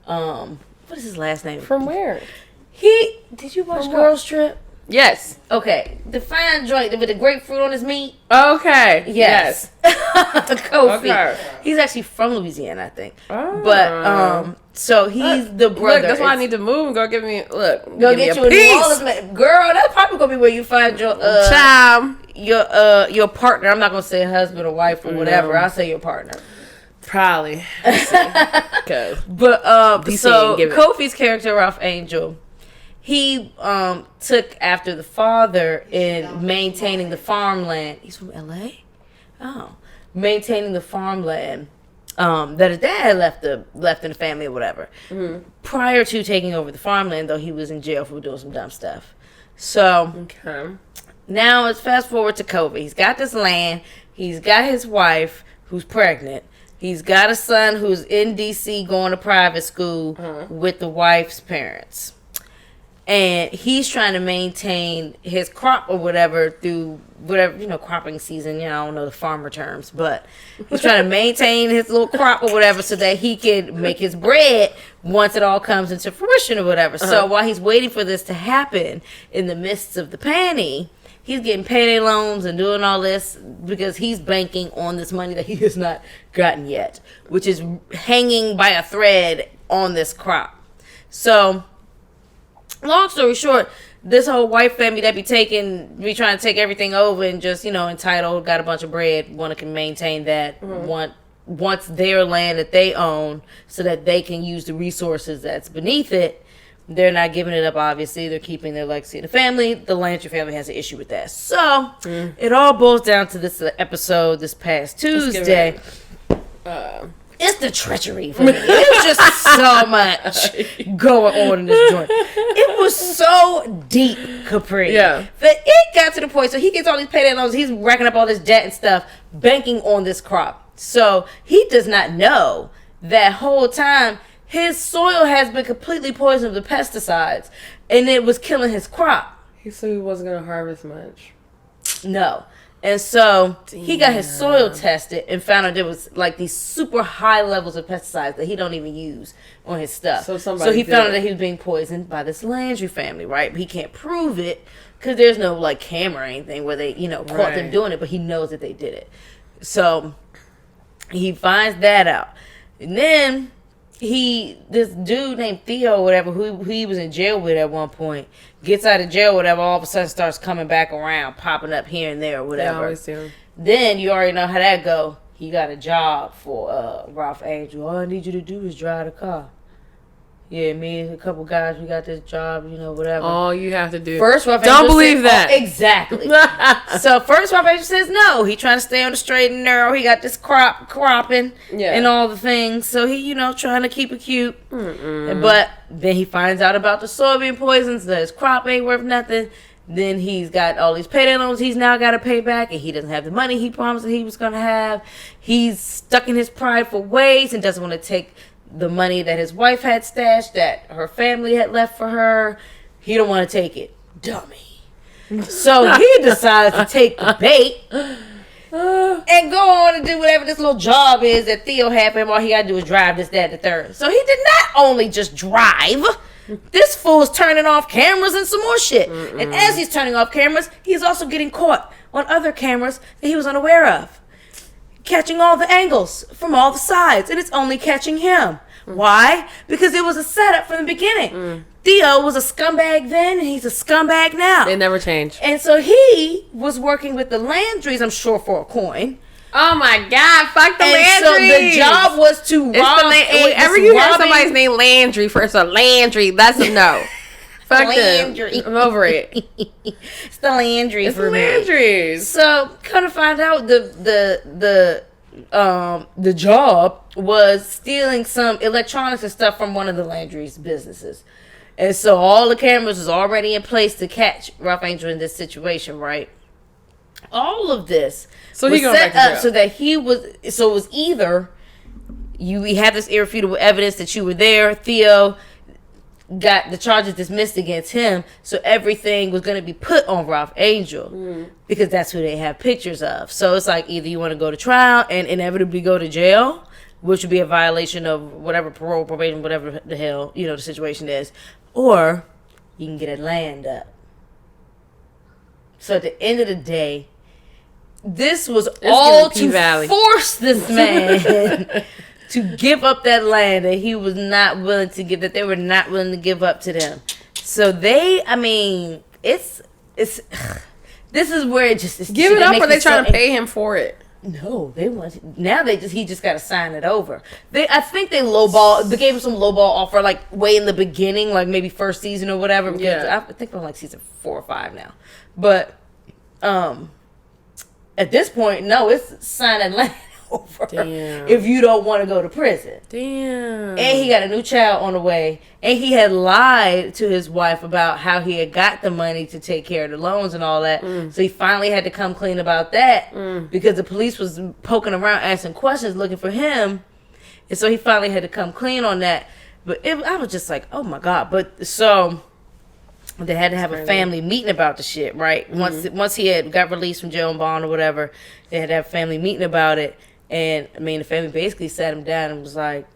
What is his last name? From where? Did you watch Girls Trip? Yes. Okay. The fine joint with the grapefruit on his meat. Okay. Yes. Kofi. Okay. He's actually from Louisiana, I think. Oh. But so he's the brother. Look, that's why I need to move and go get me. Look, Go give me get a you a New piece. Orleans man. Girl, that's probably gonna be where you find your Chime. your partner. I'm not gonna say husband or wife or whatever. No. I'll say your partner. Probably. Okay. But DC so ain't give it. Kofi's character Ralph Angel, he took after the father in maintaining the farmland. He's from LA? Oh. Maintaining the farmland that his dad left in the family or whatever. Mm-hmm. Prior to taking over the farmland, though, he was in jail for doing some dumb stuff. So Okay. now let's fast forward to Kofi. He's got this land. He's got his wife who's pregnant. He's got a son who's in DC going to private school with the wife's parents. And he's trying to maintain his crop or whatever through whatever, cropping season. I don't know the farmer terms, but he's trying to maintain his little crop or whatever so that he can make his bread once it all comes into fruition or whatever. So while he's waiting for this to happen in the midst of the panty, he's getting payday loans and doing all this because he's banking on this money that he has not gotten yet, which is hanging by a thread on this crop. So, long story short, this whole white family that be trying to take everything over and just, entitled, got a bunch of bread, want to maintain that, wants their land that they own so that they can use the resources that's beneath it. They're not giving it up, obviously. They're keeping their legacy in the family. The Landry family has an issue with that. So, it all boils down to this episode this past Tuesday. It's the treachery for me. It was just so much going on in this joint. It was so deep, Kapri. Yeah. That it got to the point, so he gets all these payday loans. He's racking up all this debt and stuff, banking on this crop. So, he does not know that whole time his soil has been completely poisoned with pesticides, and it was killing his crop. He said he wasn't going to harvest much. No. And so he got his soil tested and found out there was like these super high levels of pesticides that he don't even use on his stuff. So he found out that he was being poisoned by this Landry family, right? But he can't prove it because there's no like camera or anything where they, caught them doing it, but he knows that they did it. So he finds that out. And then this dude named Theo, whatever, who he was in jail with at one point, gets out of jail, whatever, all of a sudden starts coming back around, popping up here and there, or whatever. They always do. Then you already know how that go. He got a job for Ralph Angel. All I need you to do is drive the car. Yeah, me and a couple guys, we got this job, whatever. All you have to do. First, Ralph Don't Angel believe said, that. Exactly. So first, Ralph Angel says no. He trying to stay on the straight and narrow. He got this cropping and all the things. So he, trying to keep it cute. But then he finds out about the soybean poisons. That his crop ain't worth nothing. Then he's got all these payday loans he's now got to pay back, and he doesn't have the money he promised that he was going to have. He's stuck in his prideful ways and doesn't want to take the money that his wife had stashed that her family had left for her. He don't want to take it. Dummy. So he decides to take the bait and go on and do whatever this little job is that Theo had for him. All he got to do is drive this, that, the third. So he did not only just drive. This fool's turning off cameras and some more shit. And as he's turning off cameras, he's also getting caught on other cameras that he was unaware of. Catching all the angles from all the sides, and it's only catching him. Why? Because it was a setup from the beginning. Theo was a scumbag then, and he's a scumbag now. They never change. And so he was working with the Landrys, I'm sure, for a coin. Oh my God! Fuck the And Landry. so the job was to rob. Whenever you hear somebody's name Landry, first a Landry, that's a no. Fuck Landry. them. I'm over it. It's the Landry It's for the me. Landrys. So kind of find out the job was stealing some electronics and stuff from one of the Landry's businesses. And so all the cameras was already in place to catch Ralph Angel in this situation, right? All of this So was he going set back to up jail. so that it was either we had this irrefutable evidence that you were there, Theo got the charges dismissed against him, so everything was going to be put on Ralph Angel because that's who they have pictures of. So it's like either you want to go to trial and inevitably go to jail, which would be a violation of whatever parole, probation, whatever the hell the situation is, or you can get a land up. So at the end of the day, this was all to force this man to give up that land that he was not willing to give, that they were not willing to give up to them. So this is where it just is. Give it up, or they trying to pay him for it? No, they want now. He just got to sign it over. I think they lowball. They gave him some lowball offer, like way in the beginning, like maybe first season or whatever. Because I think we're like season 4 or 5 now. But at this point, no, it's signing land over. Damn. If you don't want to go to prison. Damn. And he got a new child on the way. And he had lied to his wife about how he had got the money to take care of the loans and all that. So he finally had to come clean about that because the police was poking around, asking questions, looking for him. And so he finally had to come clean on that. But I was just like, oh my God. But so they had to have a family meeting about the shit, right? Once he had got released from jail and bond or whatever, they had to have a family meeting about it. And the family basically sat him down and was like,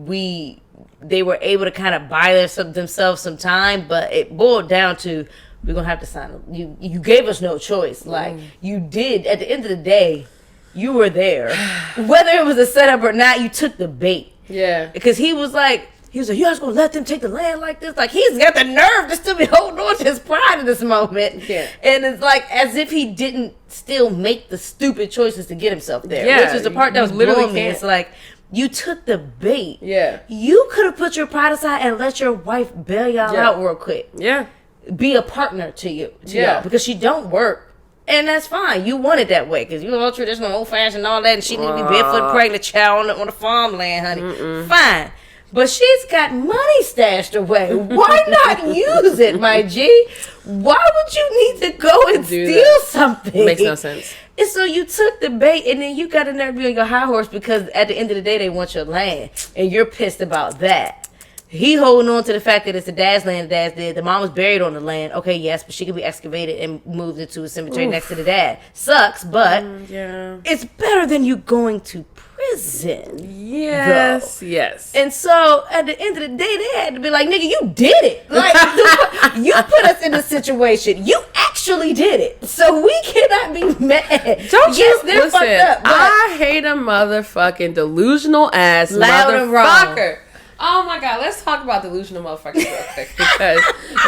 they were able to kind of buy themselves some time, but it boiled down to, we're gonna have to sign. You gave us no choice. Like you did. At the end of the day, you were there, whether it was a setup or not. You took the bait. Yeah, because he was like, you guys gonna let them take the land like this? Like, he's got the nerve to still be holding on to his pride in this moment. Yeah. And it's like as if he didn't still make the stupid choices to get himself there. Yeah. Which is the part that was blowing me. It's like, you took the bait. Yeah. You could have put your pride aside and let your wife bail y'all out real quick. Yeah. Be a partner to you. Y'all, because she don't work. And that's fine. You want it that way. Because you're all traditional, old-fashioned and all that. And she need to be barefoot pregnant child on the farmland, honey. Fine. But she's got money stashed away. Why not use it, my G? Why would you need to go and steal something? Makes no sense. And so you took the bait, and then you got to nerve be on your high horse because at the end of the day, they want your land. And you're pissed about that. He holding on to the fact that it's the dad's land, the dad's dead. The mom was buried on the land. Okay, yes, but she could be excavated and moved into a cemetery next to the dad. Sucks, but it's better than you going to prison. Yes, though. Yes. And so at the end of the day, they had to be like, nigga, you did it. Like, you put us in this situation. You actually did it. So we cannot be mad. Don't you? They're fucked up. I hate a motherfucking delusional ass loud motherfucker. Oh my God, let's talk about delusional motherfuckers real quick because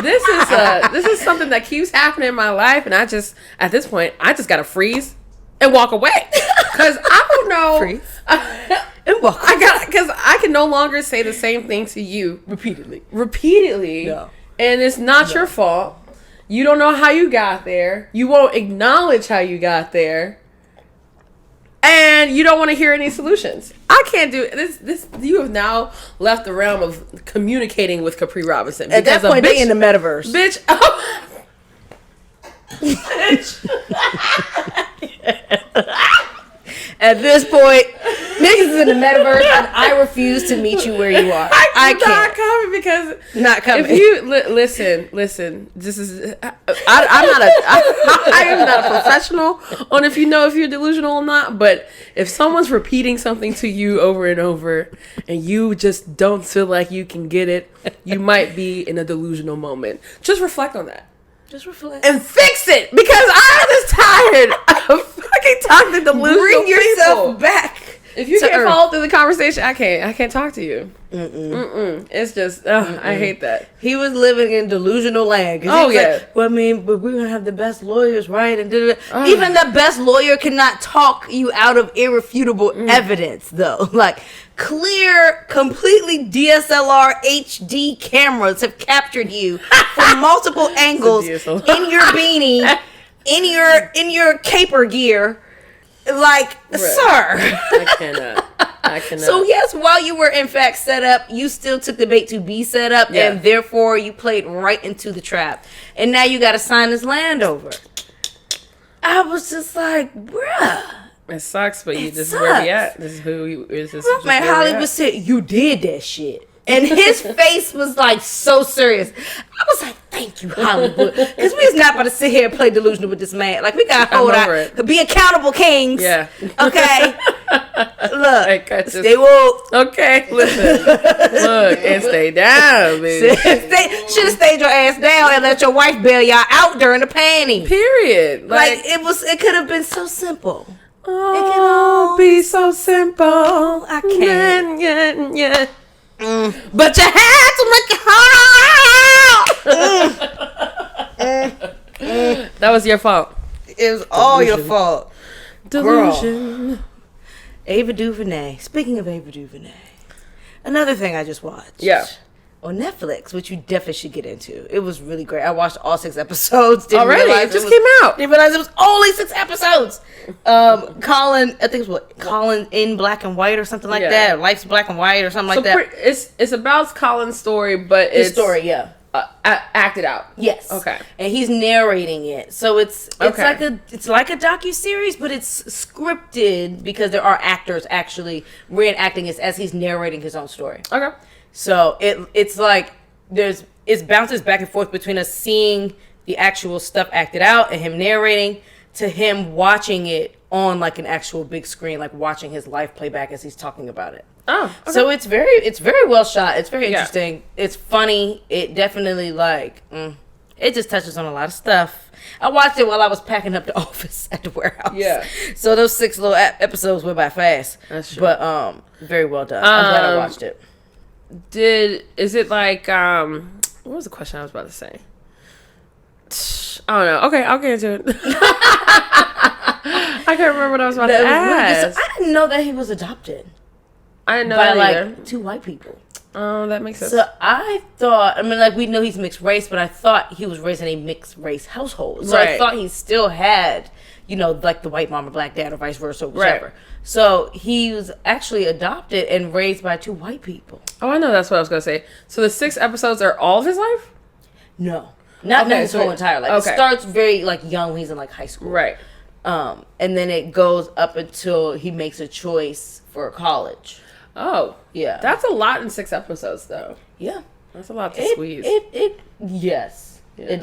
this is something that keeps happening in my life, and at this point I just gotta freeze and walk away because I don't know. Freeze and walk. Because I can no longer say the same thing to you repeatedly. No. And it's not your fault. You don't know how you got there. You won't acknowledge how you got there. And you don't want to hear any solutions. I can't do this. You have now left the realm of communicating with Kapri Robinson. At that point, they in the metaverse, bitch. At this point, niggas is in the metaverse, and I refuse to meet you where you are. I can't. Not coming because not coming. If you listen. This is I am not a professional on if you're delusional or not. But if someone's repeating something to you over and over, and you just don't feel like you can get it, you might be in a delusional moment. Just reflect on that. Just reflect. And fix it, because I'm just tired of fucking talking to delusional Bring yourself people. Back. If you can't follow through the conversation, I can't talk to you. It's just, I hate that. He was living in delusional land. Oh, yeah. Like, well, but we're going to have the best lawyers, right? And even the best lawyer cannot talk you out of irrefutable evidence, though. Like, clear, completely DSLR HD cameras have captured you from multiple angles in your beanie, in your caper gear. Like, right. Sir. I cannot. So, yes, while you were, in fact, set up, you still took the bait to be set up, and therefore you played right into the trap. And now you got to sign this land over. I was just like, bruh. It sucks, but this is where we at. This is who you is. Man, Hollywood said, you did that shit. And his face was like so serious. I was like, thank you, Hollywood. Because we's not about to sit here and play delusional with this man. Like, we got to hold out, be accountable kings. Yeah. Okay? look. Like, I just- Stay woke. Okay, listen. Look, and stay down, baby. Should have stayed your ass down and let your wife bail y'all out during the panty. Period. Like it could have been so simple. Oh, It can all be so simple. I can't. Yeah. But you had to make it hard. That was your fault. It was all your fault. Delusion. Ava DuVernay. Speaking of Ava DuVernay, another thing I just watched. Yeah. On Netflix, which you definitely should get into. It was really great. I watched all 6 episodes. Didn't Already? realize It just was- came out. Didn't realize it was only 6 episodes. Colin, I think it was what? Colin in Black and White or something like Yeah. that. Life's Black and White or something like that. It's about Colin's story, but His it's story, yeah. Acted out. Yes. Okay. And he's narrating it, so it's Okay. like a docuseries, but it's scripted because there are actors actually reenacting it as he's narrating his own story. Okay. So it's like it bounces back and forth between us seeing the actual stuff acted out and him narrating to him watching it on like an actual big screen, like watching his life play back as he's talking about it. Oh. Okay. So it's very well shot. It's very Yeah. interesting. It's funny. It definitely it just touches on a lot of stuff. I watched it while I was packing up the office at the warehouse. Yeah. So those 6 little episodes went by fast. That's true. But very well done. I'm glad I watched it. Is it like what was the question I was about to say? I don't know. Okay, I'll get into it. I can't remember what I was about to ask. I didn't know that he was adopted I didn't know by that either. 2 white people. Oh, that makes sense. So I thought, we know he's mixed race, but I thought he was raised in a mixed race household. So I Right. thought he still had, like the white mom or black dad or vice versa, or whichever. Right. So he was actually adopted and raised by 2 white people. Oh, I know. That's what I was gonna say. So the 6 episodes are all of his life. No, not Okay, his so whole entire life. okay. It starts very young when he's in high school. Right. And then it goes up until he makes a choice for college. Oh. Yeah. That's a lot in 6 episodes, though. Yeah. That's a lot to squeeze. Yes. Yeah. I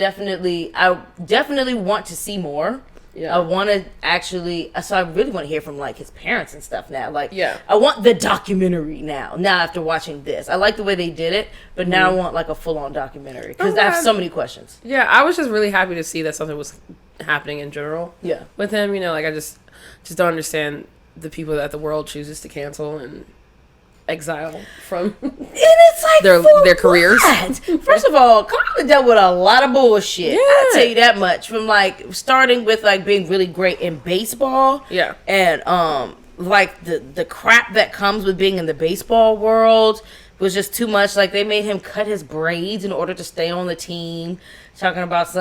definitely want to see more. Yeah. I want to actually, so I really want to hear from his parents and stuff now. Yeah. I want the documentary now after watching this. I like the way they did it, but now I want a full on documentary because I have so many questions. Yeah, I was just really happy to see that something was happening in general. Yeah. With him, I just don't understand the people that the world chooses to cancel and exile from And it's their careers. First of all, Colin dealt with a lot of bullshit. Yeah. I'll tell you that much. From starting with being really great in baseball. Yeah. And the crap that comes with being in the baseball world was just too much. They made him cut his braids in order to stay on the team. Talking about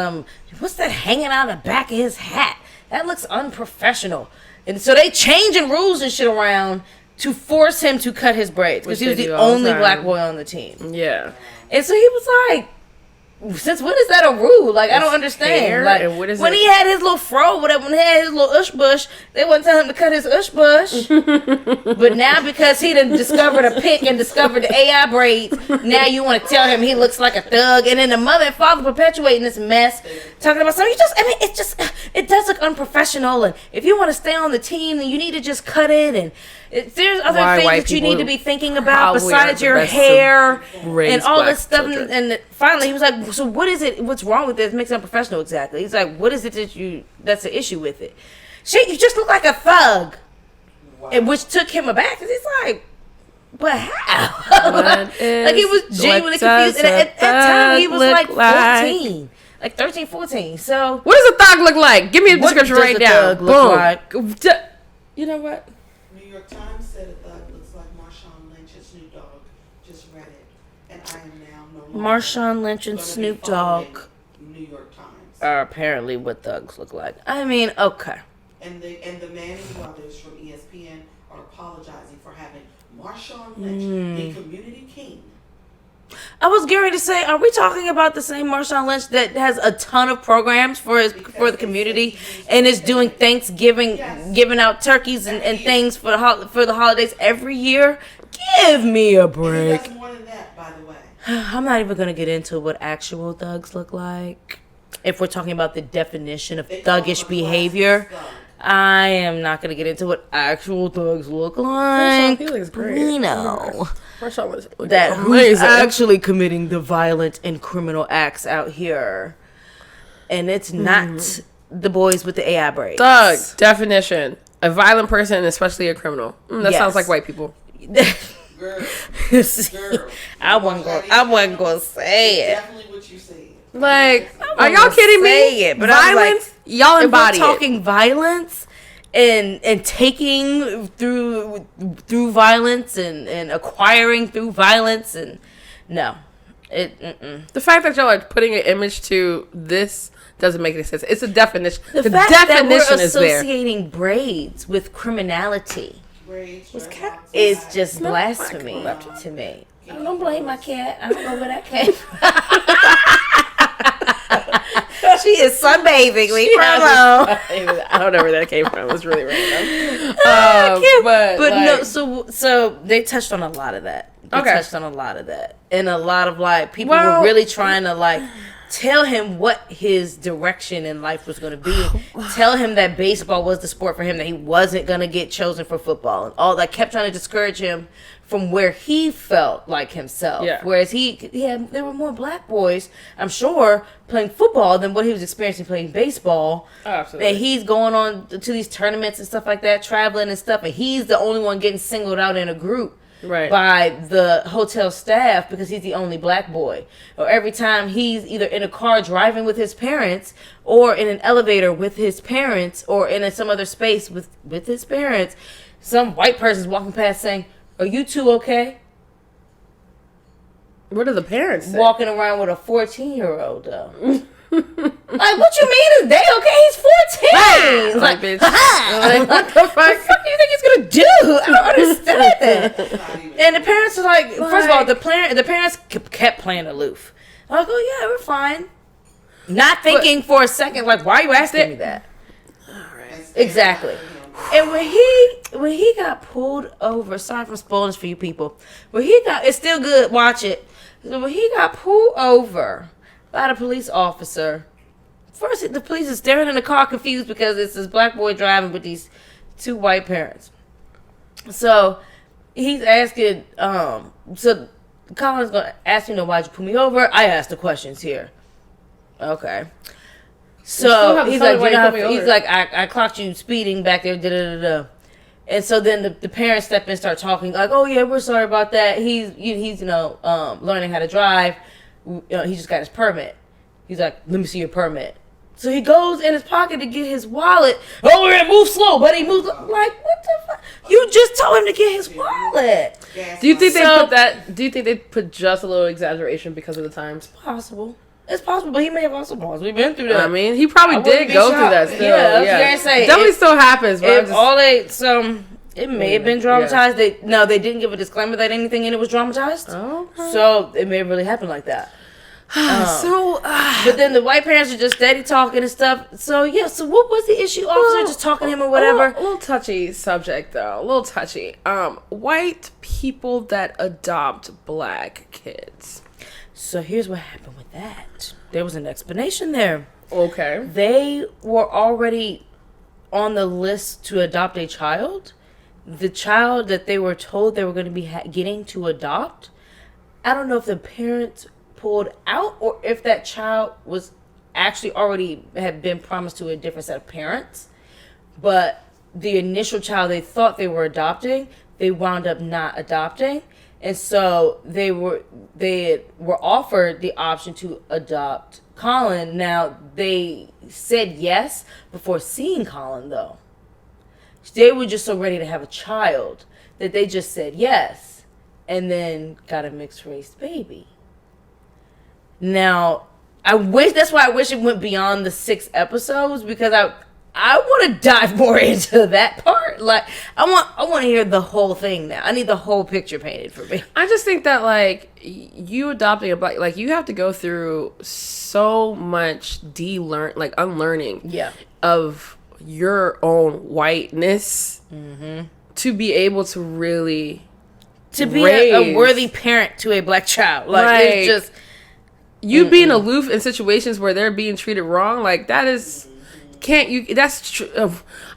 what's that hanging out the back of his hat? That looks unprofessional. And so they changing rules and shit around to force him to cut his braids because he was they the do all the only time. black boy on the team. Yeah. And so he was like, since when is that a rule? I don't understand. hair, and what is when it? he had his little fro, whatever, when he had his little ush bush, they wouldn't tell him to cut his ush bush. But now because he done discovered a pick and discovered the AI braids, now you want to tell him he looks like a thug. And then the mother and father perpetuating this mess, talking about something. It does look unprofessional. And if you want to stay on the team, then you need to just cut it. And there's other Why things white that you people- need to be thinking how about we are besides the your best to hair raise and all black this stuff. children. And finally he was like, so what is it? What's wrong with this? It makes it unprofessional. Exactly. He's like, what is it that's the issue with it? Shit, you just look like a thug. Wow. And which took him aback because he's like, but how? He was genuinely confused. And at that time he was like 14. Like 13, 14. So What does a thug look like? Give me a What description does right a now. thug look like? You know what? New York Times said a thug looks like Marshawn Lynch and Snoop Dogg. Just read it. And I am now no longer Marshawn Lynch and gonna be Snoop following Dogg New York Times. are apparently what thugs look like. I mean, okay. And the Manning brothers from ESPN are apologizing for having Marshawn Lynch, the community king. I was getting ready to say, are we talking about the same Marshawn Lynch that has a ton of programs for the community and is doing Thanksgiving, giving out turkeys and things for the holidays every year? Give me a And he break. does more than that, by the way. I'm not even gonna get into what actual thugs look like. If we're talking about the definition of They call him thuggish a behavior, classic thug. I am not going to get into what actual thugs look like. He looks great. We know Marshawn was that who's actually committing the violent and criminal acts out here. And it's not the boys with the AI braids. Thug, definition. A violent person, especially a criminal. That sounds like white people. Girl. I wasn't going to say it. Definitely what you said. Like, are y'all kidding me? But Violence? Y'all embody it. We're talking violence and taking through violence and acquiring through violence and no. The fact that y'all are putting an image to this doesn't make any sense. It's a definition. The fact that we're associating braids with criminality is just blasphemy to me. I don't blame my cat. I don't know where that came from. She is sunbathing. Leave her alone. I don't know where that came from. It was really random. But like, no. So they touched on a lot of that. Touched on a lot of that, and a lot of like people were really trying to like tell him what his direction in life was going to be. Tell him that baseball was the sport for him, that he wasn't going to get chosen for football, and all that. Kept trying to discourage him from where he felt like himself. Yeah. Whereas there were more black boys, I'm sure, playing football than what he was experiencing playing baseball. Oh, absolutely. And he's going on to these tournaments and stuff like that, traveling and stuff, and he's the only one getting singled out in a group. Right. By the hotel staff because he's the only black boy. Or every time he's either in a car driving with his parents or in an elevator with his parents or in some other space with his parents, some white person's walking past saying, "Are you two okay?" What are the parents say? Walking around with a 14-year-old though. Like, what you mean? Is they okay? He's 14. Like, bitch. Like, what the fuck? What the fuck do you think he's gonna do? I don't understand that. And the parents are like, first of all, the parents kept playing aloof. I go, yeah, we're fine. Not thinking for a second, like, why are you asking me that? All right. Exactly. And when he got pulled over, sorry for spoilers for you people, it's still good, watch it. So when he got pulled over by the police officer, first the police is staring in the car confused because it's this black boy driving with these two white parents. So he's asking, so Colin's gonna ask, why'd you pull me over? I asked the questions here. Okay. So he's like, I clocked you speeding back there, da-da-da-da. And so then the parents step in and start talking like, oh yeah, we're sorry about that. He's learning how to drive. He just got his permit. He's like, let me see your permit. So he goes in his pocket to get his wallet. Oh, we're gonna move slow, but he moves like, what the fuck? You just told him to get his wallet. Do you think they put just a little exaggeration because of the times? It's possible, but he may have also possibly been through that. I mean, he probably did go through that still. Yeah, say, definitely still happens. It may have been dramatized. Yeah. They didn't give a disclaimer that anything in it was dramatized. Okay. So it may have really happened like that. But then the white parents are just steady talking and stuff. So what was the issue? Officer just talking to him or whatever. A little touchy subject though. A little touchy. White people that adopt black kids. So here's what happened with that. There was an explanation there. Okay. They were already on the list to adopt a child. The child that they were told they were going to be getting to adopt, I don't know if the parents pulled out or if that child was actually already had been promised to a different set of parents. But the initial child they thought they were adopting, they wound up not adopting. And so they were offered the option to adopt Colin. Now, they said yes before seeing Colin, though. They were just so ready to have a child that they just said yes and then got a mixed race baby. Now, that's why I wish it went beyond the 6 episodes, because I want to dive more into that part. Like, I want to hear the whole thing now. I need the whole picture painted for me. I just think that, like, you adopting a black, like, you have to go through so much unlearning of your own whiteness to be able to really be a worthy parent to a black child. Like, it's just... You being aloof in situations where they're being treated wrong, like, that is... That's true.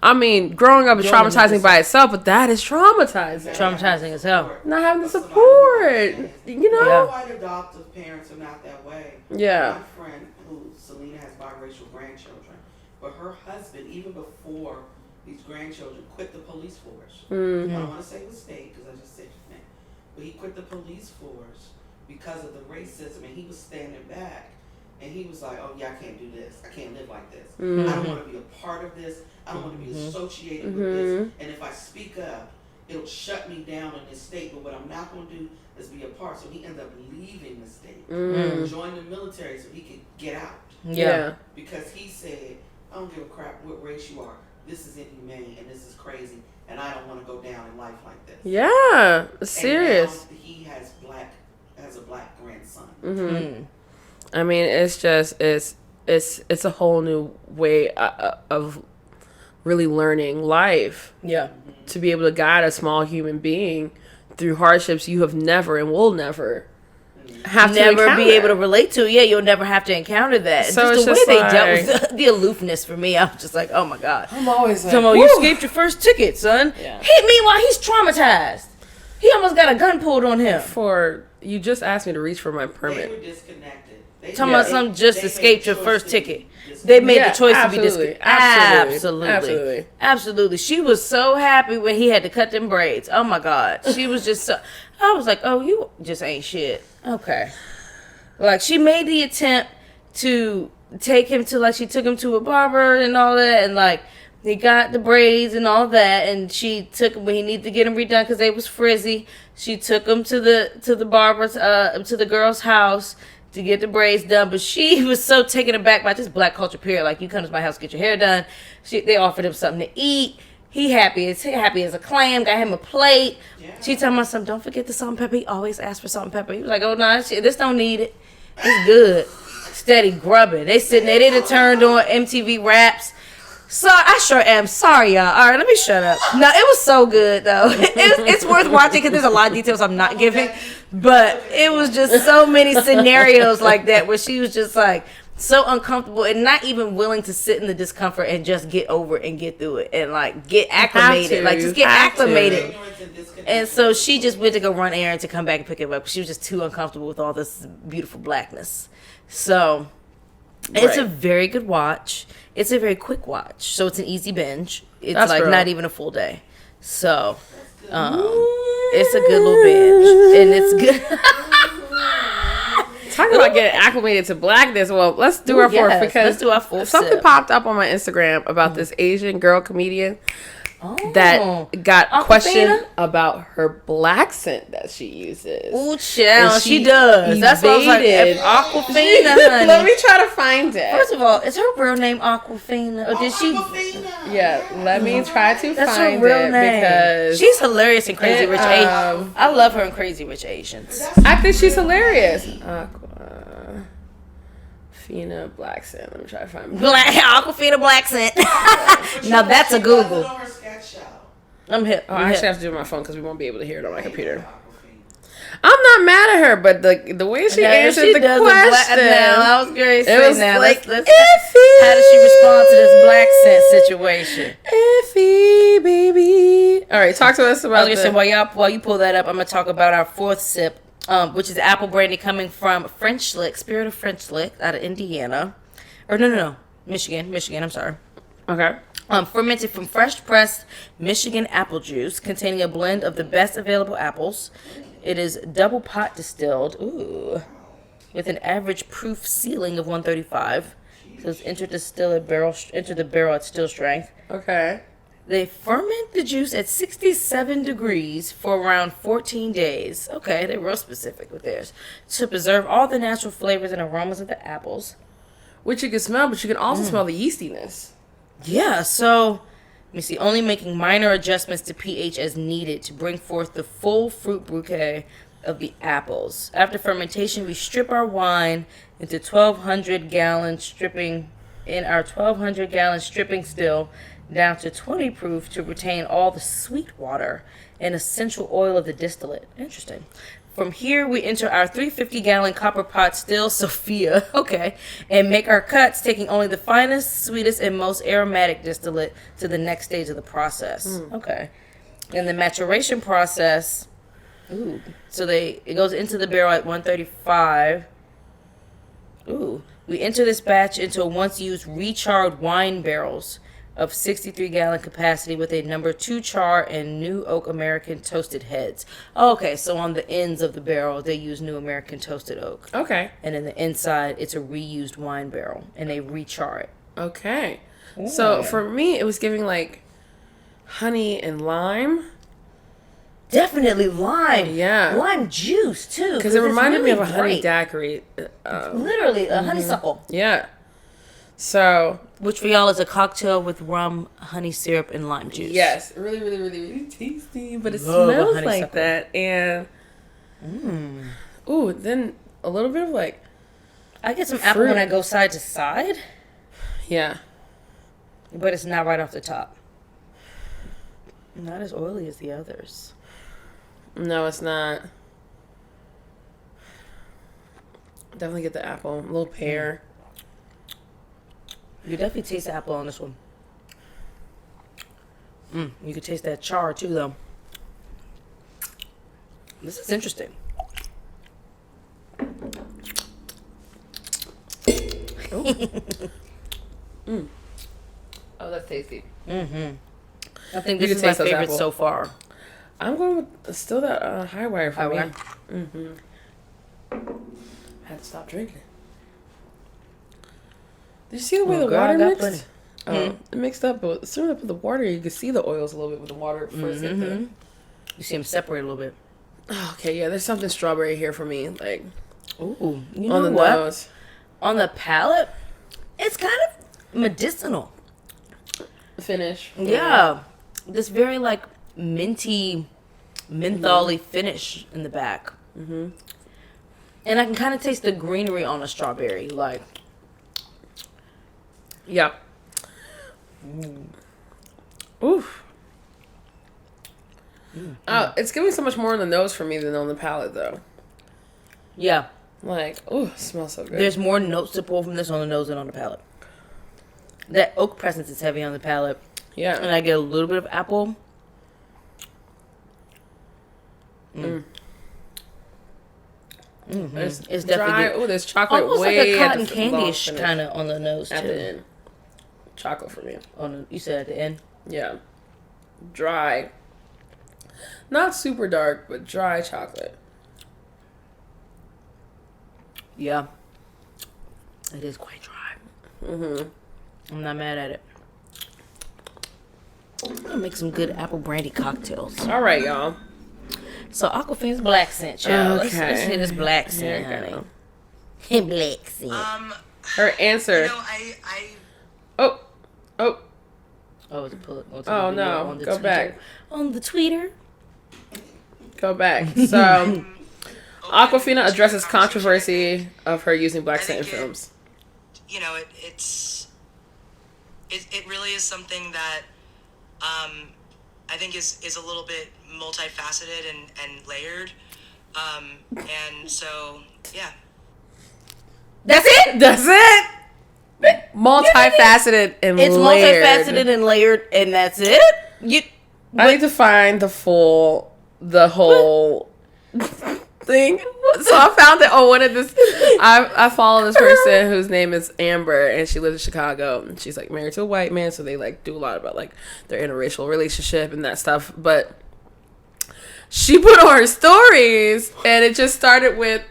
I mean, growing up is traumatizing by itself, but that is traumatizing. Traumatizing as hell. Not having the support, you know. Yeah. White adoptive parents are not that way. Yeah. My friend, who Selena has biracial grandchildren, but her husband, even before these grandchildren, quit the police force. I don't want to say the state because I just said his name, but he quit the police force because of the racism, and he was standing back. And he was like, oh, yeah, I can't do this. I can't live like this. I don't want to be a part of this. I don't want to be associated with this. And if I speak up, it'll shut me down in this state. But what I'm not going to do is be a part. So he ended up leaving the state, joined the military so he could get out. Yeah. Because he said, I don't give a crap what race you are. This is inhumane and this is crazy. And I don't want to go down in life like this. Yeah, serious. And now he has a black grandson. I mean, it's just it's a whole new way of really learning life. Yeah. To be able to guide a small human being through hardships you have never and will never have to encounter. Be able to relate to. Yeah, you'll never have to encounter that. So just the it's way just they dealt with the aloofness for me, I was just like, oh my God. I'm always like, you escaped your first ticket, son. Yeah. Meanwhile, he's traumatized. He almost got a gun pulled on him. You just asked me to reach for my permit. They were disconnected. Talking about some just escaped your first ticket. They made the choice to be disconnected. Absolutely. She was so happy when he had to cut them braids. Oh my God. She was just so. I was like, oh, you just ain't shit. Okay. Like, she made the attempt to take him to, like, she took him to a barber and all that, and like, he got the braids and all that, and she took him when he needed to get them redone because they was frizzy. She took him to the barber's, to the girl's house to get the braids done, but she was so taken aback by just black culture period. Like, you come to my house, get your hair done. They offered him something to eat. He happy as a clam. Got him a plate. Yeah. She told my son, don't forget the salt and pepper. He always asks for salt and pepper. He was like, oh no, this don't need it. It's good. Steady grubbing. They sitting there. They done turned on MTV Raps. So I sure am sorry, y'all. All right, let me shut up. No, it was so good though. It's worth watching because there's a lot of details I'm not giving, but it was just so many scenarios like that where she was just like so uncomfortable and not even willing to sit in the discomfort and just get over it and get through it and like get acclimated, like just get acclimated. And so she just went to go run errands to come back and pick it up. She was just too uncomfortable with all this beautiful blackness. So it's a very good watch. It's a very quick watch, so it's an easy binge. It's not even a full day. So it's a good little binge, and it's good. Talking about getting acclimated to blackness. Well, let's do our fourth because let's do our fourth something popped up on my Instagram about this Asian girl comedian that got questioned about her black scent that she uses. Ooh, child, she does. That's what I was like, Awkwafina, honey. Let me try to find it. First of all, is her real name Awkwafina? Or did she? Yeah, let me try to That's find her real it name. because she's hilarious in Crazy Rich Asians. I love her in Crazy Rich Asians. I think she's hilarious. Awkwafina black scent. Let me try to find Awkwafina black scent. Now that's a Google. I'm hip. I actually have to do it on my phone because we won't be able to hear it on my computer. I'm not mad at her, but the way she answered the question, that was great. It was now, like, let's, how does she respond to this black scent situation? Iffy, baby. All right, talk to us about this. While you pull that up, I'm gonna talk about our fourth sip, which is apple brandy coming from French Lick, Spirit of French Lick, out of Indiana, or no, Michigan. I'm sorry. Okay. Fermented from fresh pressed Michigan apple juice, containing a blend of the best available apples. It is double pot distilled, with an average proof ceiling of 135. So it's enter the barrel at still strength. Okay. They ferment the juice at 67 degrees for around 14 days. Okay, they're real specific with theirs. To preserve all the natural flavors and aromas of the apples. Which you can smell, but you can also smell the yeastiness. Yeah, so let me see. Only making minor adjustments to pH as needed to bring forth the full fruit bouquet of the apples. After fermentation, we strip our wine into 1,200 gallon stripping still down to 20 proof to retain all the sweet water and essential oil of the distillate. Interesting. From here, we enter our 350-gallon copper pot still, Sophia, okay, and make our cuts, taking only the finest, sweetest, and most aromatic distillate to the next stage of the process. Okay. And the maturation process, so it goes into the barrel at 135. We enter this batch into once-used recharred wine barrels of 63-gallon capacity with a number 2 char and New Oak American toasted heads. Okay, so on the ends of the barrel, they use New American toasted oak. Okay. And in the inside, it's a reused wine barrel, and they rechar it. Okay. So for me, it was giving like honey and lime. Definitely lime. Yeah. Lime juice, too. Because it reminded me of a honey great. daiquiri. Literally, a honeysuckle. Yeah. So. Which for y'all is a cocktail with rum, honey syrup, and lime juice. Yes. Really, really, really, really tasty. But it Love a smells like honeysuckle. that. And. Ooh, then a little bit of like. I get some apple fruit. when I go side to side. Yeah. But it's not right off the top. Not as oily as the others. No, it's not. Definitely get the apple. A little pear. You definitely taste the apple on this one. You can taste that char too, though. This is interesting. Oh, that's tasty. I think this You is can my taste those favorite apples. so far. I'm going with still that high wire for me. Highwire. I had to stop drinking. Did you see the way Oh, the girl, water I got mixed? plenty. It mixed up, but as soon as I put the water, you could see the oils a little bit with the water first hit the. You see them separate a little bit. Oh, okay, yeah, there's something strawberry here for me, like Ooh, you know on the what? nose. On the palate, it's kind of medicinal. Finish. Yeah. This very like minty, mentholy finish in the back. And I can kind of taste the greenery on the strawberry. Like, Yeah. Oof. It's giving so much more on the nose for me than on the palate, though. yeah. Like, ooh, it smells so good. There's more notes to pull from this on the nose than on the palate. That oak presence is heavy on the palate. Yeah. And I get a little bit of apple. It's definitely dry. good. Ooh, there's chocolate Almost like way a cotton at the candy-ish finish. kind of on the nose, At too. the end. Chocolate for me. You said at the end? Yeah. Dry. Not super dark, but dry chocolate. Yeah. It is quite dry. I'm not mad at it. I'm gonna make some good apple brandy cocktails. All right, y'all. So Awkwafina's black scent, y'all. Let's Okay. hit this black Here scent, we honey. go. Black scent. Her answer. I Oh. Oh, to pull it. Oh, no. Go back. On the tweeter. Go back. So, Awkwafina addresses controversy of her using black scent in films. You know, it really is something that I think is a little bit multifaceted and layered. And so, yeah. That's it? That's it. Multifaceted and It's layered. multifaceted and layered, and that's it? I need to find the whole thing. So I found it on one of this. I follow this person whose name is Amber, and she lives in Chicago. And she's like married to a white man, so they like do a lot about like their interracial relationship and that stuff. But she put on her stories, and it just started with.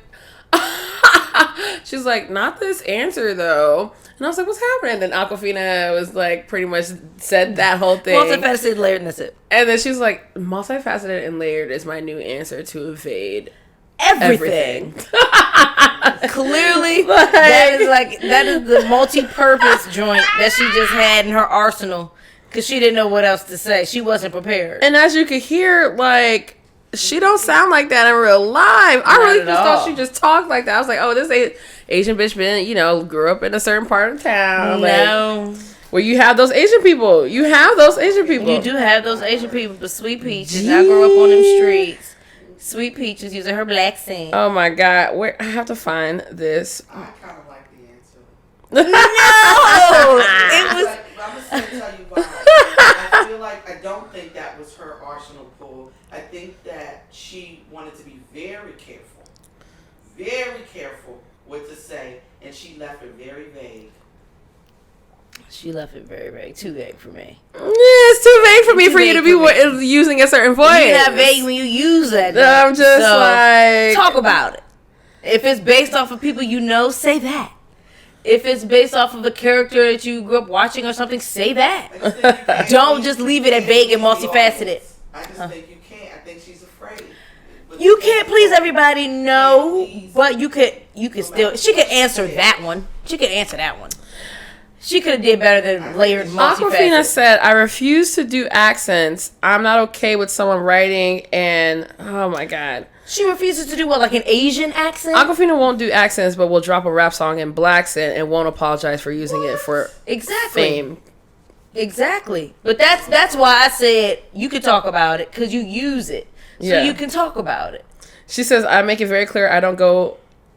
She's like, not this answer though. And I was like, what's happening? And then Awkwafina was like, pretty much said that whole thing. Multifaceted, layered, and that's it. And then she was like, multifaceted and layered is my new answer to evade Everything. everything. Clearly, that is the multi-purpose joint that she just had in her arsenal because she didn't know what else to say. She wasn't prepared. And as you could hear, like, she don't sound like that in real life. I really just thought she just talked like that. I was like, oh, this Asian bitch grew up in a certain part of town. No. Like, where you have those Asian people. You have those Asian people. You do have those Asian people, but Sweet Peach did not grow up on them streets. Sweet Peaches using her black scent. Oh my God, where I have to find this. I kind of like the answer. No, it was. I'm just going to tell you why. I feel like I don't think that was her arsenal pull. I think that she wanted to be very careful what to say, and she left it very vague. She left it very vague. Too vague for me. Yeah, it's too vague for me for you to be using a certain voice. You're not vague when you use that. I'm just like... Talk about it. If it's based off of people you know, say that. If it's based off of a character that you grew up watching or something, say that. Don't just leave it at vague and multifaceted. I just think you can't. I think she's afraid. You can't please everybody, no. But you could still. She could answer that one. She could answer that one. She could have did better than layered multifaceted. Awkwafina said, I refuse to do accents. I'm not okay with someone writing and... Oh my God. She refuses to do what, like an Asian accent? Awkwafina won't do accents, but will drop a rap song in black accent and won't apologize for using it for fame. Exactly. But that's why I said you could talk about it, because you use it. So you can talk about it. She says, I make it very clear I don't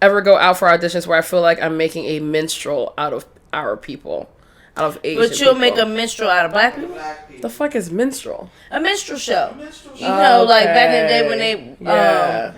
ever go out for auditions where I feel like I'm making a minstrel out of our people. Out of Asian But you'll people. make a minstrel out of black people? The fuck is minstrel? A minstrel show. You know, like back in the day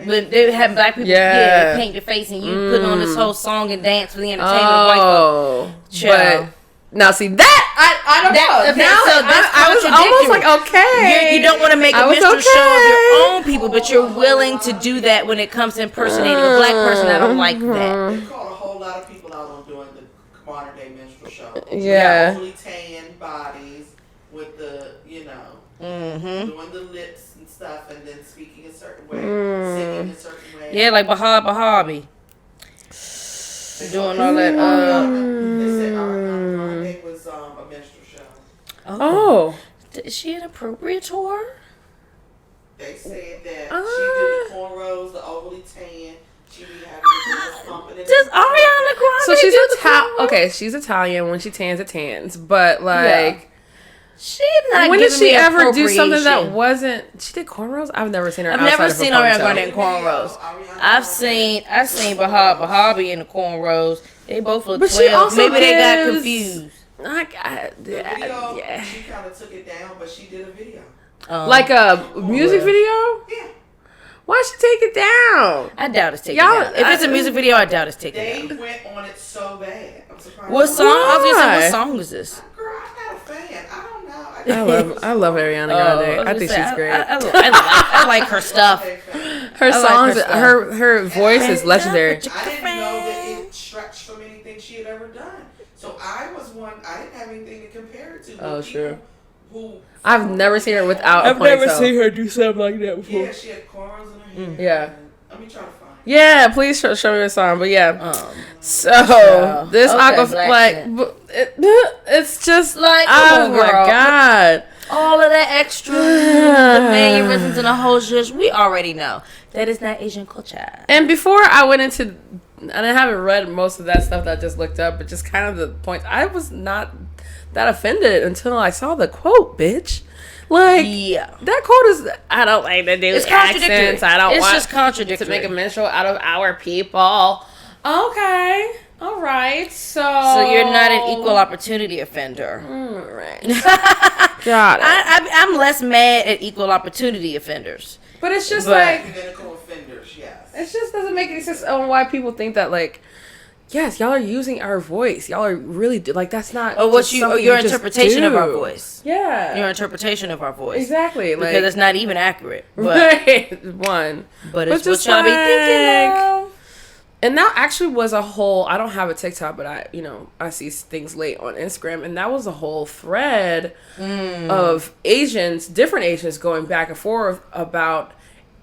when they had black people paint your face and you put on this whole song and dance for the entertainment of white folks. But now see that I don't know. Okay, now so that's I was almost like, okay. You don't want to make a minstrel show of your own people, but you're willing to do that when it comes to impersonating a black person. I don't like that. They called a whole lot of people out on doing the modern day minstrel show. Yeah. Overly tan bodies with the, doing the lips and stuff, and then speaking a certain way, singing a certain way. Yeah, like Bahabi. Doing all that. They said our day was a minstrel show. Oh. Is she an appropriator? They said that she did the cornrows, the overly tan. She be having the pumping. Does Ariana Grande So she's do the cornrows? Okay, she's Italian. When she tans, it tans. But like, she's not. when did giving she me ever do something that appropriation. wasn't? She did cornrows. I've never seen her. I've outside never of her seen Ariana ponytail. Grande in cornrows. I've seen Bahabi in the cornrows. They both look But she 12. also Maybe they got gives- confused. Yeah. She kind of took it down, but she did a video. Like a music video. Yeah. Why'd she take it down? I doubt it's taken Y'all- down. If it's a music video, I doubt it's taken They down. went on it so bad. I'm surprised. What song? I was gonna say, Why? what song was this? Girl, I'm not a fan. I don't know. I love Ariana Grande. I think she's great. I like her stuff. Her songs, her stuff. her voice is legendary. I didn't know that it stretched from anything she had ever done. So I didn't have anything to compare it to. Oh, sure. Who I've never seen her without a ponytail. her do something like that before. Yeah, she had cornrows in her hair. Yeah. Let me try to find it. Yeah, please show me the song. But yeah, so this Okay, Aqua, like, it's just Like, oh come on, my girl. God. All of that extra, the mannerisms and the whole shit, we already know. That is not Asian culture. And before I went into, and I haven't read most of that stuff that I just looked up, but just kind of the points, I was not that offended until I saw the quote, bitch. Like, that quote is, I don't like to do It's contradictory. accents. I don't It's want just contradictory. to make a minstrel out of our people. Okay. All right. So you're not an equal opportunity offender. Right. Got it. I'm less mad at equal opportunity offenders. But it's just But- like, Identical offenders, yes. it just doesn't make any sense on why people think that, like, yes, y'all are using our voice. Y'all are really like, that's not. Or just something your you just interpretation of our do. voice. Yeah. Your interpretation of our voice. Exactly. Because Like, it's not even accurate. But, right. One. but it's But what just y'all be thinking like- of. And that actually was a whole, I don't have a TikTok, but I see things late on Instagram, and that was a whole thread of different Asians going back and forth about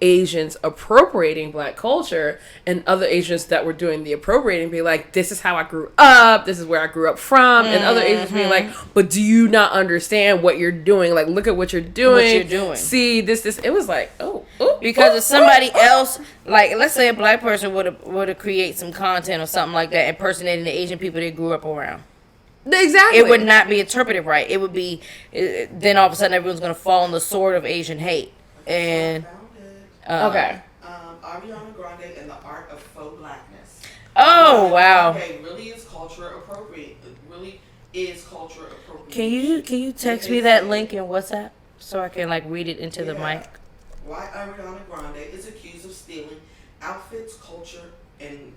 Asians appropriating Black culture, and other Asians that were doing the appropriating be like, this is how I grew up, this is where I grew up from, and other Asians being like, but do you not understand what you're doing? Like, look at what you're doing. See, this. It was like, Because if somebody else, like, let's say a Black person would have create some content or something like that impersonating the Asian people they grew up around. Exactly. It would not be interpreted right. It would be, then all of a sudden everyone's going to fall on the sword of Asian hate. And Okay. Ariana Grande and the Art of Faux Blackness. Oh wow! Okay, really is culture appropriate. It really is culture appropriate. Can you text me that link in WhatsApp so I can like read it into the mic? Why Ariana Grande is accused of stealing outfits, culture, and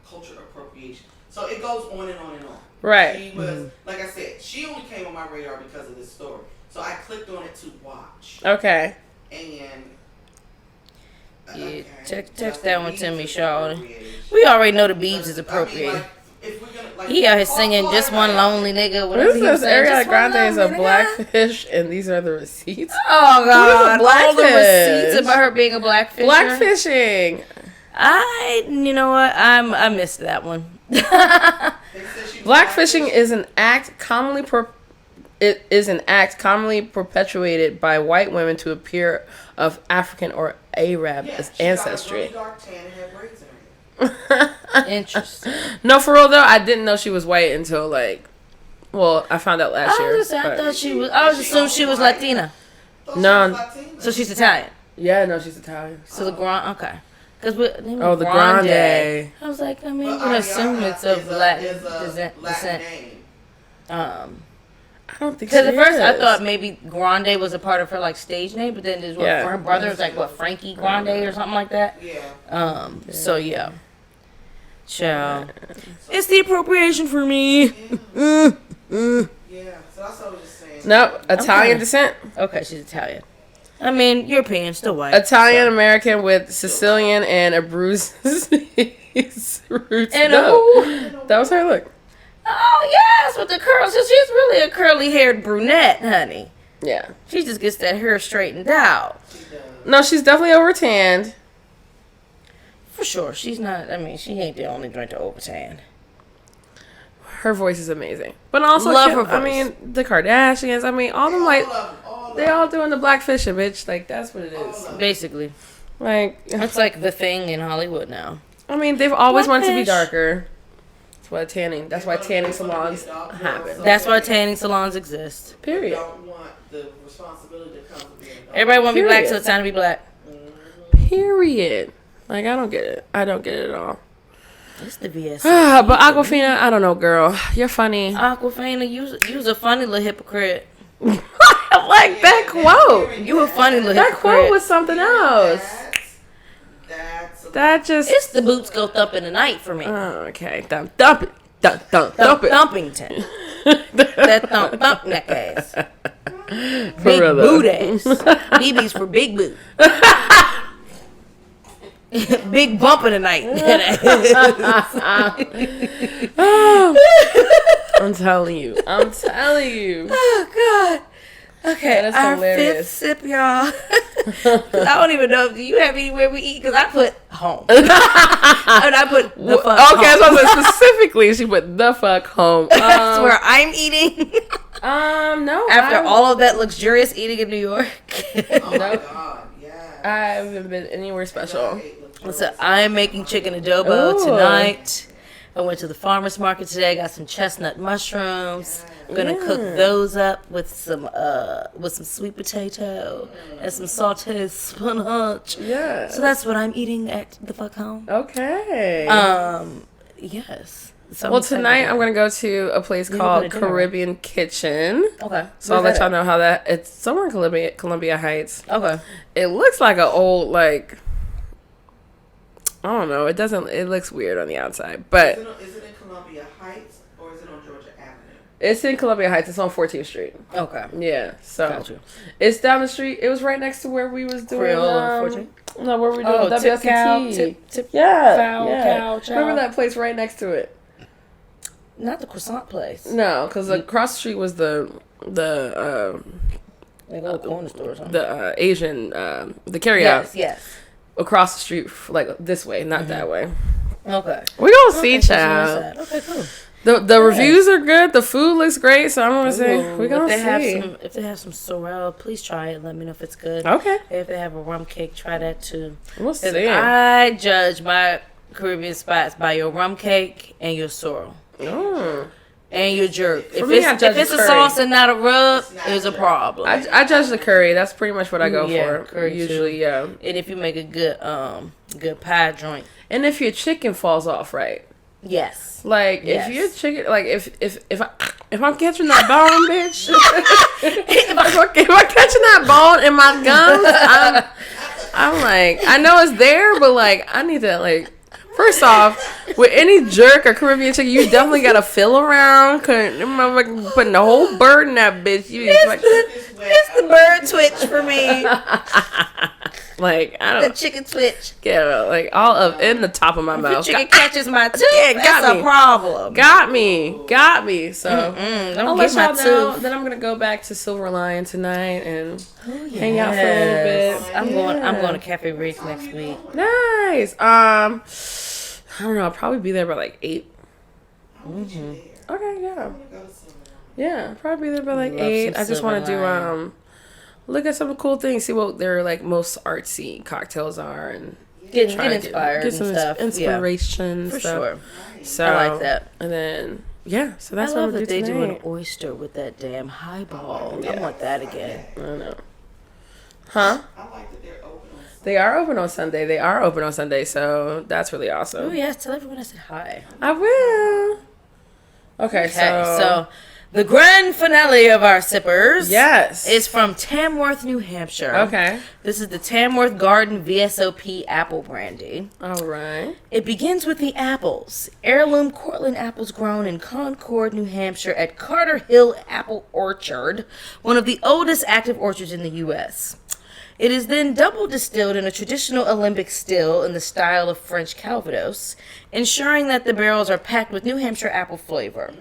culture appropriation. So it goes on and on and on. Right. She was, like I said, she only came on my radar because of this story. So I clicked on it to watch. Okay. And Yeah, text that one to me, Sean. We already know the Beebs is appropriate. I mean, like, if we're gonna, like, He out here singing "Just One Lonely Nigga." What Whatever is he this? was saying. Ariana "Just one Grande is a lonely nigga." blackfish, and these are the receipts. Oh God! All the blackfish? receipts about her being a blackfish. Blackfishing. You know what? I missed that one. Blackfishing is an act commonly perpetuated by white women to appear of African or Arab ancestry. Interesting. No, for real though, I didn't know she was white until I found out last year. I thought she was. I was assuming she was Latina. No. So she's Italian. Yeah, no, she's Italian. So the Grande, okay. Because the Grande. I was like, I mean, you can assume it's of Latin descent. Name. I don't think Because she at first I is. thought maybe Grande was a part of her like stage name, but then for her brother it was like Frankie Grande or something like that. Yeah. So yeah. Ciao. It's the appropriation for me. Yeah. So that's what I was just saying. Nope, Italian Okay. descent. Okay, she's Italian. I mean, European, still white. Italian American with Sicilian and a bruise roots. And that was her look. Oh yes, with the curls. So she's really a curly-haired brunette, honey. Yeah. She just gets that hair straightened out. No, she's definitely over tanned. For sure. She's not, I mean, she ain't the only joint to overtan. Her voice is amazing. But also, Love her voice. I mean, the Kardashians. I mean, all them they all doing the blackfishing, bitch. Like, that's what it is. Basically. Like, That's like the thing in Hollywood now. I mean, they've always wanted to be Blackfish. darker. That's why tanning salons happen. That's why tanning salons exist. Period. Don't want the responsibility that comes with being a dog. Everybody want to be black, Period. so it's time to be black. Period. Like, I don't get it. I don't get it at all. It's the VSOP. But Awkwafina, I don't know, girl. You're funny. Awkwafina, you was a funny little hypocrite. Like that quote. You a funny little That hypocrite. quote was something else. That just. It's the boots go thump in the night for me. Oh, okay. Dump it. Dump it. Thumpington. That thump neck ass. Big real, though. boot ass. BB's for big boot. Big bump in the night. I'm telling you. Oh God. Okay, That is our hilarious. fifth sip, y'all. 'Cause I don't even know. Do you have anywhere we eat? Because I put home. And I put the fuck home. Okay, so specifically, she put the fuck home. That's where I'm eating. No. After all of that luxurious eating in New York. Oh my God, yeah. I haven't been anywhere special. So I'm making chicken adobo Ooh. tonight. I went to the farmer's market today. Got some chestnut mushrooms. I'm gonna cook those up with some sweet potato and some sauteed spinach. Yeah. So that's what I'm eating at the fuck home. Okay. Yes. So Well, tonight I'm gonna go to a place You're called gonna dinner, right? Caribbean Kitchen. Okay. So I'll let y'all know how that. It's somewhere in Columbia Heights. Okay. It looks like an old I don't know. It doesn't. It looks weird on the outside, but Is it in Columbia Heights or is it on Georgia Avenue? it's in Columbia Heights. It's on 14th Street. Okay. Yeah. So Gotcha. it's down the street. It was right next to where we was doing. Creole on 14th? No, where we were doing Tip WSET. Cow. Tip. Yeah. Foul, yeah. cow, chow. Remember that place right next to it? Not the croissant place. No, because across the street was the Like a corner store or something. the Asian the carryout. Yes. Across the street, like this way, not that way. Okay. We gonna see, Okay, so child. Okay, cool. The reviews are good. The food looks great. So I'm gonna say Ooh, we gonna if they see. if they have some sorrel, please try it. Let me know if it's good. Okay, If they have a rum cake, try that too. we'll 'Cause see. I judge my Caribbean spots by your rum cake and your sorrel. Oh. and your jerk. For me, I judge if it's the a curry. sauce and not a rub, It's not it's a a problem. I judge the curry. That's pretty much what I go Yeah, for. curry Usually, too. yeah. And if you make a good pie joint, And if your chicken falls off right. yes. Like Yes. if your chicken, like if I'm catching that bone, bitch, if I'm catching that bone in my gums, I'm like, I know it's there, but like I need to like. First off, with any jerk or Caribbean chicken, you definitely gotta feel around. Couldn't motherfucker putting the whole bird in that bitch. You just like, It's the bird twitch for me. like I The don't chicken twitch. get like all of in the top of my If mouth. your chicken catches my tooth, Yeah, that's got a me. problem. Got me. So Don't I'll get let my y'all know tooth. that I'm gonna go back to Silver Lion tonight and Oh, hang out for a little yes. bit. I'm Yeah. going to Cafe Reese next week. Nice. I don't know. I'll probably be there by like 8. I'll meet you there. Okay, yeah, I'm gonna go to Silver Lion. yeah. I'll probably be there by like Love 8. some I just want to Silver do Lion. look at some cool things, see what their like most artsy cocktails are, and Get try to inspired get some and stuff. inspiration. Yeah, for stuff. sure. So I like that. And then yeah, so that's I what love we'll that do they do an tonight. oyster with that damn highball. I Yeah. want that again. I don't know. Huh? I like that they're open on Sunday. They are open on Sunday. So that's really awesome. Oh yes, tell everyone I said hi. I will. Okay, So the grand finale of our sippers, yes, is from Tamworth, New Hampshire. okay. This is the Tamworth Garden VSOP apple brandy. All right. It begins with the apples. Heirloom Cortland apples grown in Concord, New Hampshire at Carter Hill Apple Orchard, one of the oldest active orchards in the U.S. It is then double distilled in a traditional alembic still in the style of French Calvados, ensuring that the barrels are packed with New Hampshire apple flavor.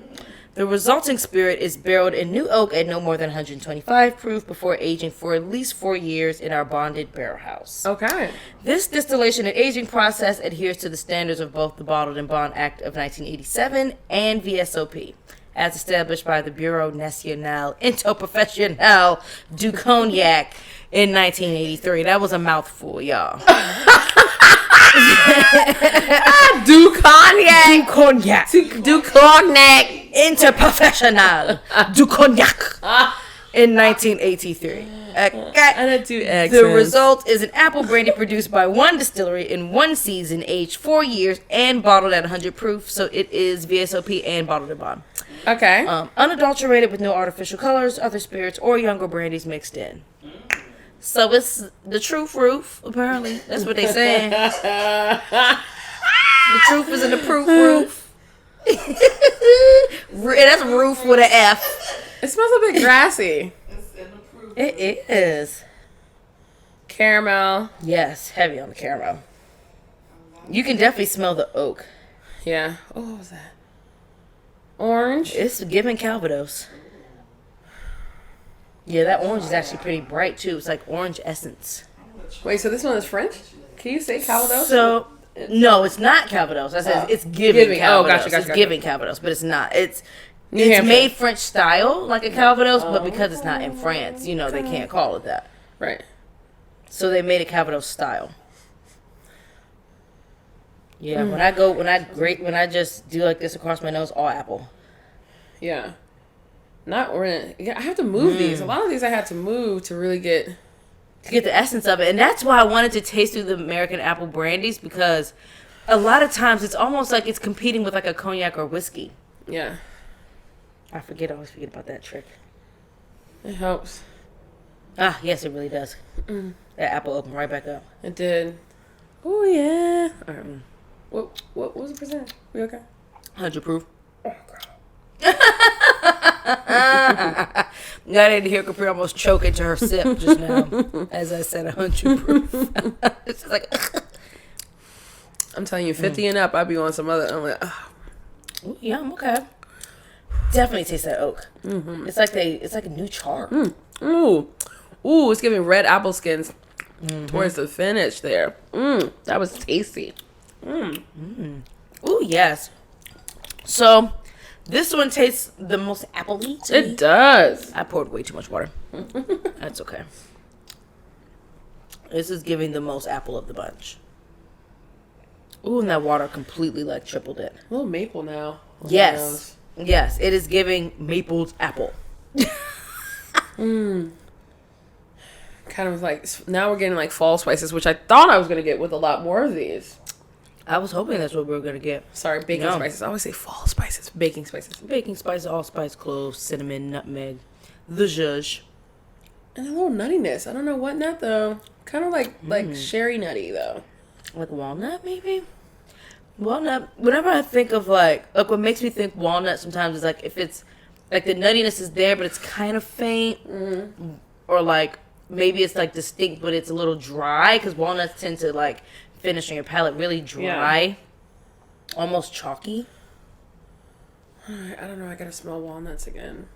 The resulting spirit is barreled in new oak at no more than 125 proof before aging for at least 4 years in our bonded barrel house. Okay. This distillation and aging process adheres to the standards of both the Bottled and Bond Act of 1987 and VSOP, as established by the Bureau National Interprofessionnel du Cognac in 1983. That was a mouthful, y'all. Do cognac. Cognac. Do cognac. Interprofessionnel du Cognac in 1983. Okay. I do accents. The result is an apple brandy produced by one distillery in one season, aged 4 years, and bottled at 100 proof. So it is VSOP and bottled and bond. Okay. Unadulterated with no artificial colors, other spirits, or younger brandies mixed in. So it's the true proof, apparently. That's what they saying. The truth is in the proof roof. That's roof with an F. It smells a bit grassy. It's an approved. It is. Caramel. Yes, heavy on the caramel. You can definitely smell the oak. Yeah. Oh, what was that? Orange. It's giving Calvados. Yeah, that orange is actually pretty bright too. It's like orange essence. Wait, so this one is French? Can you say Calvados? So no, it's not Calvados. I said it's giving Giving. Calvados. Oh, gotcha. It's giving Calvados, but it's not. It's New it's Hampshire. made French style like a Calvados, but because it's not in France, you know, they can't call it that. Right. So they made it Calvados style. Yeah, when I just do like this across my nose, all apple. Yeah. Not orange. Yeah, I have to move these. A lot of these I had to move to really get. To get the essence of it. And that's why I wanted to taste through the American apple brandies, because a lot of times it's almost like it's competing with like a cognac or whiskey. Yeah. I always forget about that trick. It helps. Ah, yes, it really does. That apple opened right back up. It did. Oh yeah. All right. What was the percent? We okay? 100 proof. I didn't hear Capri almost choke into her sip just now as I said 100 proof. It's just like, I'm telling you, 50 and up, I'd be on some other. I'm like, ooh, yeah, I'm okay. Definitely taste that oak. It's like a new char. ooh, it's giving red apple skins towards the finish there. That was tasty. Ooh, yes. So, this one tastes the most appley to me. It does. I poured way too much water. That's okay. This is giving the most apple of the bunch. Ooh, and that water completely like tripled it. A little maple now. Yes. Yes, it is giving mapled apple. Kind of like, now we're getting like fall spices, which I thought I was going to get with a lot more of these. I was hoping that's what we were going to get. Sorry, baking spices. I always say fall spices. Baking spices. Baking spice, allspice, cloves, cinnamon, nutmeg, the zhuzh. And a little nuttiness. I don't know what nut though. Kind of like sherry nutty though. Like walnut, maybe? Walnut. Whenever I think of like what makes me think walnut sometimes is like if it's like the nuttiness is there, but it's kind of faint, or like maybe it's like distinct, but it's a little dry because walnuts tend to like finish on your palate really dry, almost chalky. I don't know. I gotta smell walnuts again.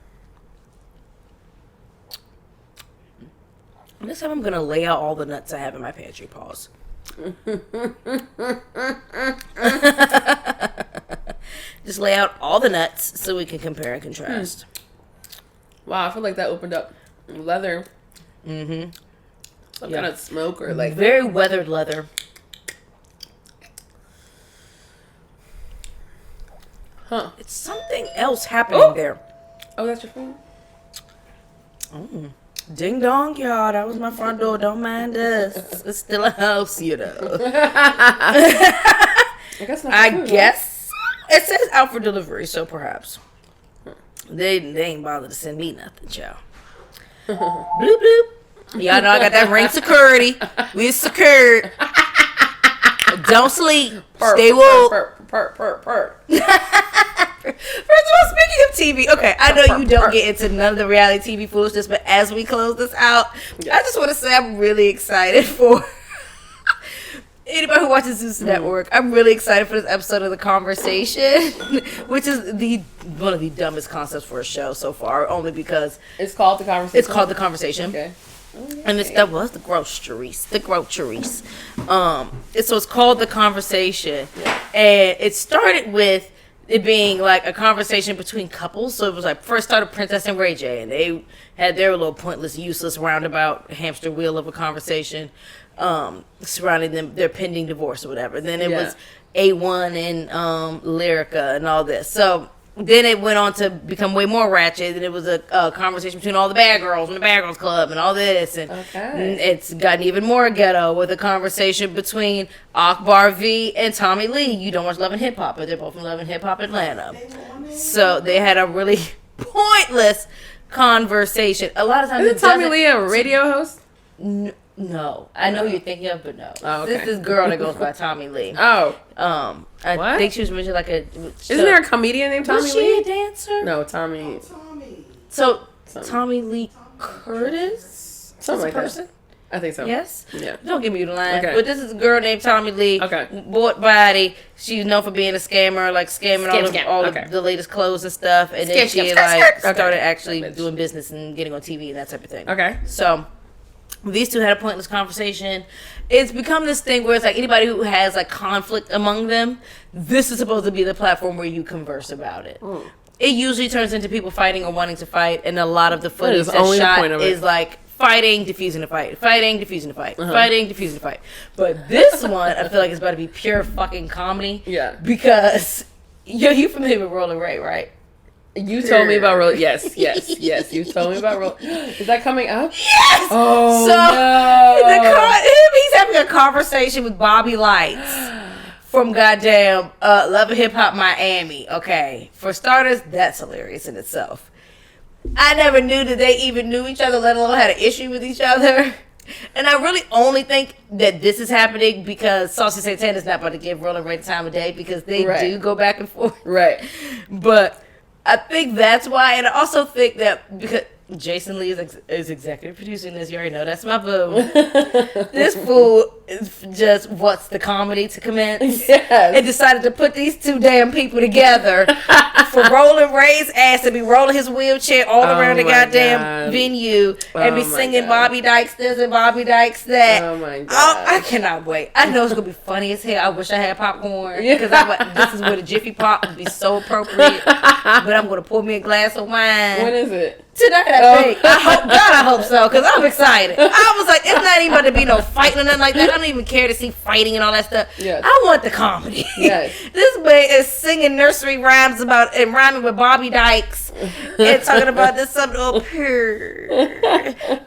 This time I'm gonna lay out all the nuts I have in my pantry. Pause. Just lay out all the nuts so we can compare and contrast. Wow, I feel like that opened up leather. Some kind of smoke or like very weathered leather. Huh. It's something else happening there. Oh, that's your phone? Ding dong, y'all. That was my front door. Don't mind us. It's still a house, you know. I guess it says out for delivery, so perhaps. They ain't bothered to send me nothing, y'all. Bloop, bloop. Y'all know I got that ring security. We secured. Don't sleep. Stay woke. First of all, speaking of TV, okay, I know you don't get into none of the reality TV foolishness, but as we close this out, I just want to say I'm really excited for anybody who watches Zeus Network. I'm really excited for this episode of The Conversation, which is one of the dumbest concepts for a show so far, only because it's called The Conversation. It's called The Conversation. Okay. And that was the groceries. So it's called The Conversation, and it started with it being like a conversation between couples. So it was like first started Princess and Ray J, and they had their little pointless, useless, roundabout hamster wheel of a conversation surrounding their pending divorce or whatever. Then it was A1 and Lyrica and all this. So then it went on to become way more ratchet, and it was a conversation between all the bad girls and the Bad Girls Club and all this, and it's gotten even more ghetto with a conversation between Akbar V and Tommy Lee. You don't watch Love and Hip Hop, but they're both from Love and Hip Hop Atlanta. So they had a really pointless conversation. A lot of times, isn't Tommy Lee a radio host? No, I know who you're thinking of, but no. Oh, okay. This girl that goes by Tommy Lee. Oh, I think she was mentioned like a. Isn't there a comedian named Tommy Lee? Was she a dancer? No, Tommy. So Tommy Lee Curtis, something like person? That. I think so. Yes. Yeah. Don't give me the line. Okay. But this is a girl named Tommy Lee. Okay. Bought body. She's known for being a scammer, like scamming all of the latest clothes and stuff. And then she started actually doing business and getting on TV and that type of thing. Okay. So these two had a pointless conversation. It's become this thing where it's like anybody who has like conflict among them, this is supposed to be the platform where you converse about it. It usually turns into people fighting or wanting to fight, and a lot of the footage that's shot is like fighting, diffusing a fight, fighting, diffusing a fight, fighting, diffusing a fight. But this one, I feel like it's about to be pure fucking comedy. Yeah. Because you familiar with Rolling Ray, right? You told me about Roll. Yes. You told me about Roll. Is that coming up? Yes. Oh no. He's having a conversation with Bobby Lights from goddamn Love and Hip Hop Miami. Okay, for starters, that's hilarious in itself. I never knew that they even knew each other, let alone had an issue with each other. And I really only think that this is happening because Saucy Santana's not about to give Rolling Ray the time of day because they do go back and forth. Right. But I think that's why, and I also think that because Jason Lee is executive producing this, you already know that's my boo. This fool just wants the comedy to commence. Yes. And decided to put these two damn people together for Rolling Ray's ass to be rolling his wheelchair all around the goddamn venue and be singing Bobby Dykes this and Bobby Dykes that. Oh my god! I cannot wait. I know it's gonna be funny as hell. I wish I had popcorn because this is where the Jiffy Pop would be so appropriate. But I'm gonna pour me a glass of wine. When is it? Tonight, I think. I hope so, because I'm excited. I was like, it's not even about to be no fighting or nothing like that. I'm don't even care to see fighting and all that stuff. Yes. I want the comedy. Yes. This man is singing nursery rhymes about and rhyming with Bobby Dykes and talking about this something up here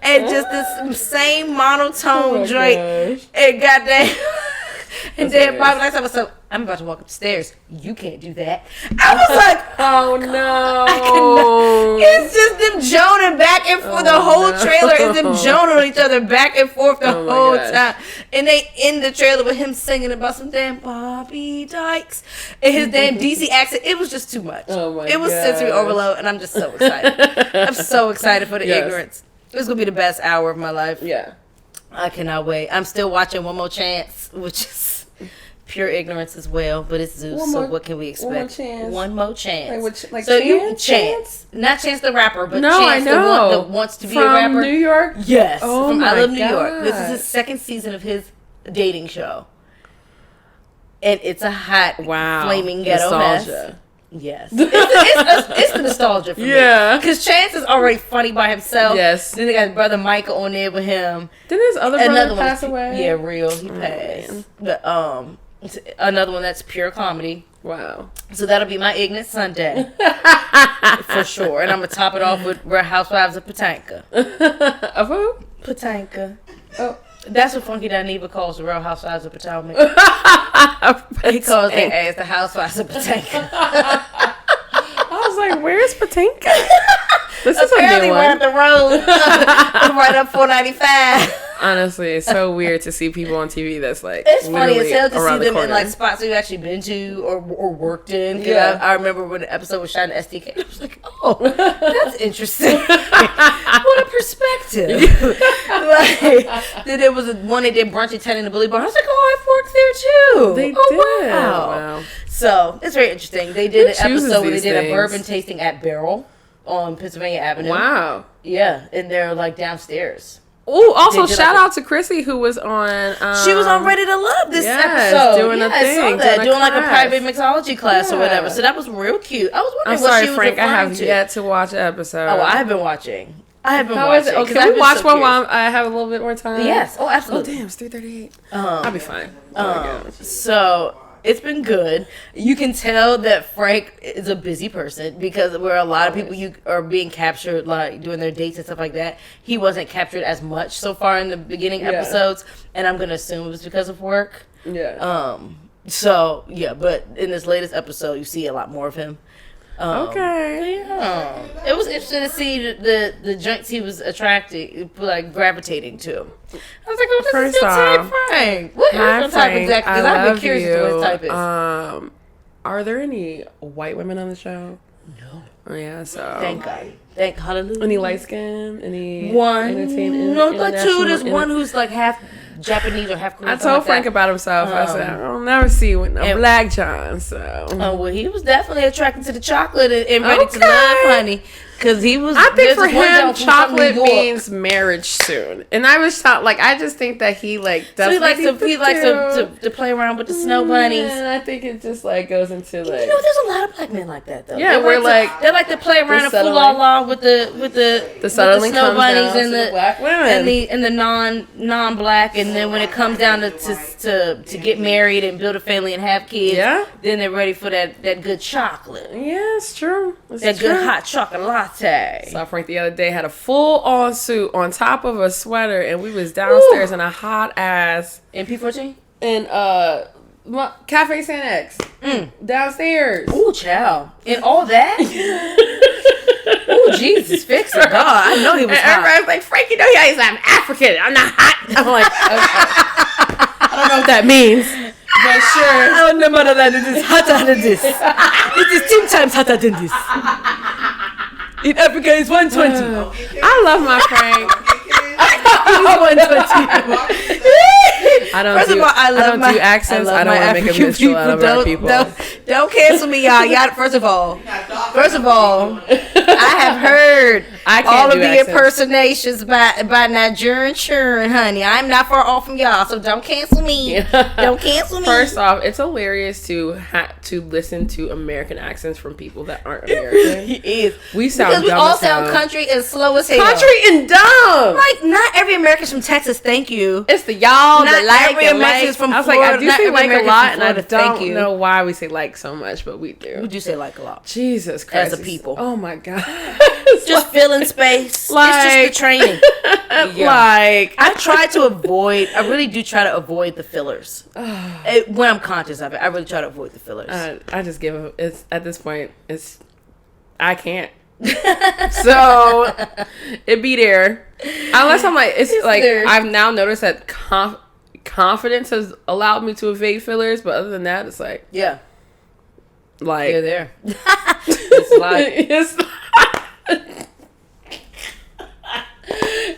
and just this same monotone joint and goddamn. And then Bobby Dykes was so, I'm about to walk up the stairs. You can't do that. I was like, oh no. It's just them joning back and forth. The whole trailer is them joning on each other back and forth the whole time. And they end the trailer with him singing about some damn Bobby Dykes and his damn DC accent. It was just too much. It was sensory overload, and I'm just so excited. I'm so excited for the ignorance. It's going to be the best hour of my life. Yeah. I cannot wait. I'm still watching One More Chance, which is pure ignorance as well, but it's Zeus, so what can we expect? One More Chance. One More Chance. Like so Chance? Not Chance the rapper, but no, Chance I know. the one that wants to be from a rapper. New York? Yes, oh from my I Love New God. York. This is his second season of his dating show. And it's a hot, flaming ghetto nostalgia. mess. Yes. It's the nostalgia for me. Yeah. Because Chance is already funny by himself. Yes. Then they got his brother Michael on there with him. Didn't his other brother pass away? Yeah, real. He passed. Man. But another one that's pure comedy. Wow. So that'll be my Ignorant Sunday. For sure. And I'm going to top it off with Real Housewives of Patanka. Of who? Patanka. Oh. That's what Funky Dineva calls the Real Housewives of Potomac. He calls their ass the Housewives of Patanka. I was like, where's Patanka? This is apparently a new right one. up the road. Right up 495. Honestly, it's so weird to see people on TV that's like it's funny as hell to around see the them in corner. like spots we've actually been to or worked in. Yeah. I remember when the episode was shot in SDK. I was like, oh, that's interesting. What a perspective. Like, then there was one they did brunch at 10 in the Bully Bar. I was like, oh, I've worked there too. They did. Wow. So it's very interesting. They did an chooses episode where they these did a things? bourbon tasting at Barrel on Pennsylvania Avenue. Wow. Yeah, and they're like downstairs. Oh, also They did shout like out to Chrissy who was on. She was on Ready to Love this yes, episode. doing a I thing, saw that. doing a Like a class. private mixology class or Yeah. whatever. So that was real cute. I was I'm wondering what sorry, she was Frank. I referring have to. yet to watch an episode. Oh, I have been watching. How is watching. it? Oh, 'cause can I've we been watch so one curious. while I have a little bit more time? Yes. Oh, Oh, absolutely. damn. It's 3:38. I'll be fine. So it's been good. You can tell that Frank is a busy person because where a lot of people you are being captured, like doing their dates and stuff like that, he wasn't captured as much so far in the beginning episodes, and I'm gonna assume it was because of work. Yeah. So yeah, but in this latest episode, you see a lot more of him. Okay. Yeah. It was interesting to see the joints he was like gravitating to. I was like, oh, this First is your off, type, Frank. What is Hi, your type Frank. exactly? Because I I've been love curious as to what his type is. Are there any white women on the show? No. Oh, yeah, so. Thank God. Thank hallelujah. Any light skin? Any One. No, like two. There's international- one who's like half Japanese or half Korean. I something told like Frank that. about himself. I said, I'll never see a and- black John, so. Oh, well, he was definitely attracted to the chocolate and ready to Okay. love, honey. Because he was. I think there's for this one him, gentleman from chocolate New York. means marriage soon. And I was thought, like, I just think that he, like, So does he likes to play around with the snow bunnies. And I think it just, like, goes into, like. You know, there's a lot of black men like that though. Yeah, they we're like they like to play around and fool settling. la with the settling snow comes bunnies down and to the the black women. and the non-black, and then when it comes down to get married and build a family and have kids, Yeah. then they're ready for that good chocolate, Yeah, it's true. It's that true. good hot chocolate latte. Saw Frank the other day had a full on suit on top of a sweater, and we was downstairs in a hot ass And P14. in Cafe San X downstairs. Ooh, child. And all that? Ooh, Jesus, fix it, God. I know he was And hot. everybody's like, Frank, you know he's I'm African. I'm not hot. I'm like, okay. I don't know what that means, but sure. I don't know about that. It is hotter than this. It is 10 times hotter than this. In Africa, it's 120. I love my Frank. 120. I don't First do, of all, I don't love do accents. I I love don't my want to make a African minstrel out of our people. Don't cancel me, y'all. Y'all, first of all, Not dog First of all, I have heard I can't all do of the accents. impersonations by Nigerian children, honey. I'm not far off from y'all, so don't cancel me. Don't cancel me. First off, it's hilarious to listen to American accents from people that aren't American. He is. We sound Because we dumb all as hell. sound country and slow as hell. Country and dumb. Like, not every American's from Texas, thank you. It's the y'all, Not the like, every and American's like. from I was like, I Florida. do Not say every like a American's lot, from and I Florida. Thank don't you. know why we say like so much, but we do. We do say like a lot. Jesus Christ. As a people. Oh my God. Just filling space. It's Like- just the training. Yeah. Like, I really do try to avoid the fillers. When I'm conscious of it, I really try to avoid the fillers. I just give it's at this point it's I can't. So it be there unless I'm like it's like there. I've now noticed that confidence has allowed me to evade fillers, but other than that it's like Yeah, like you're there. It's like, it's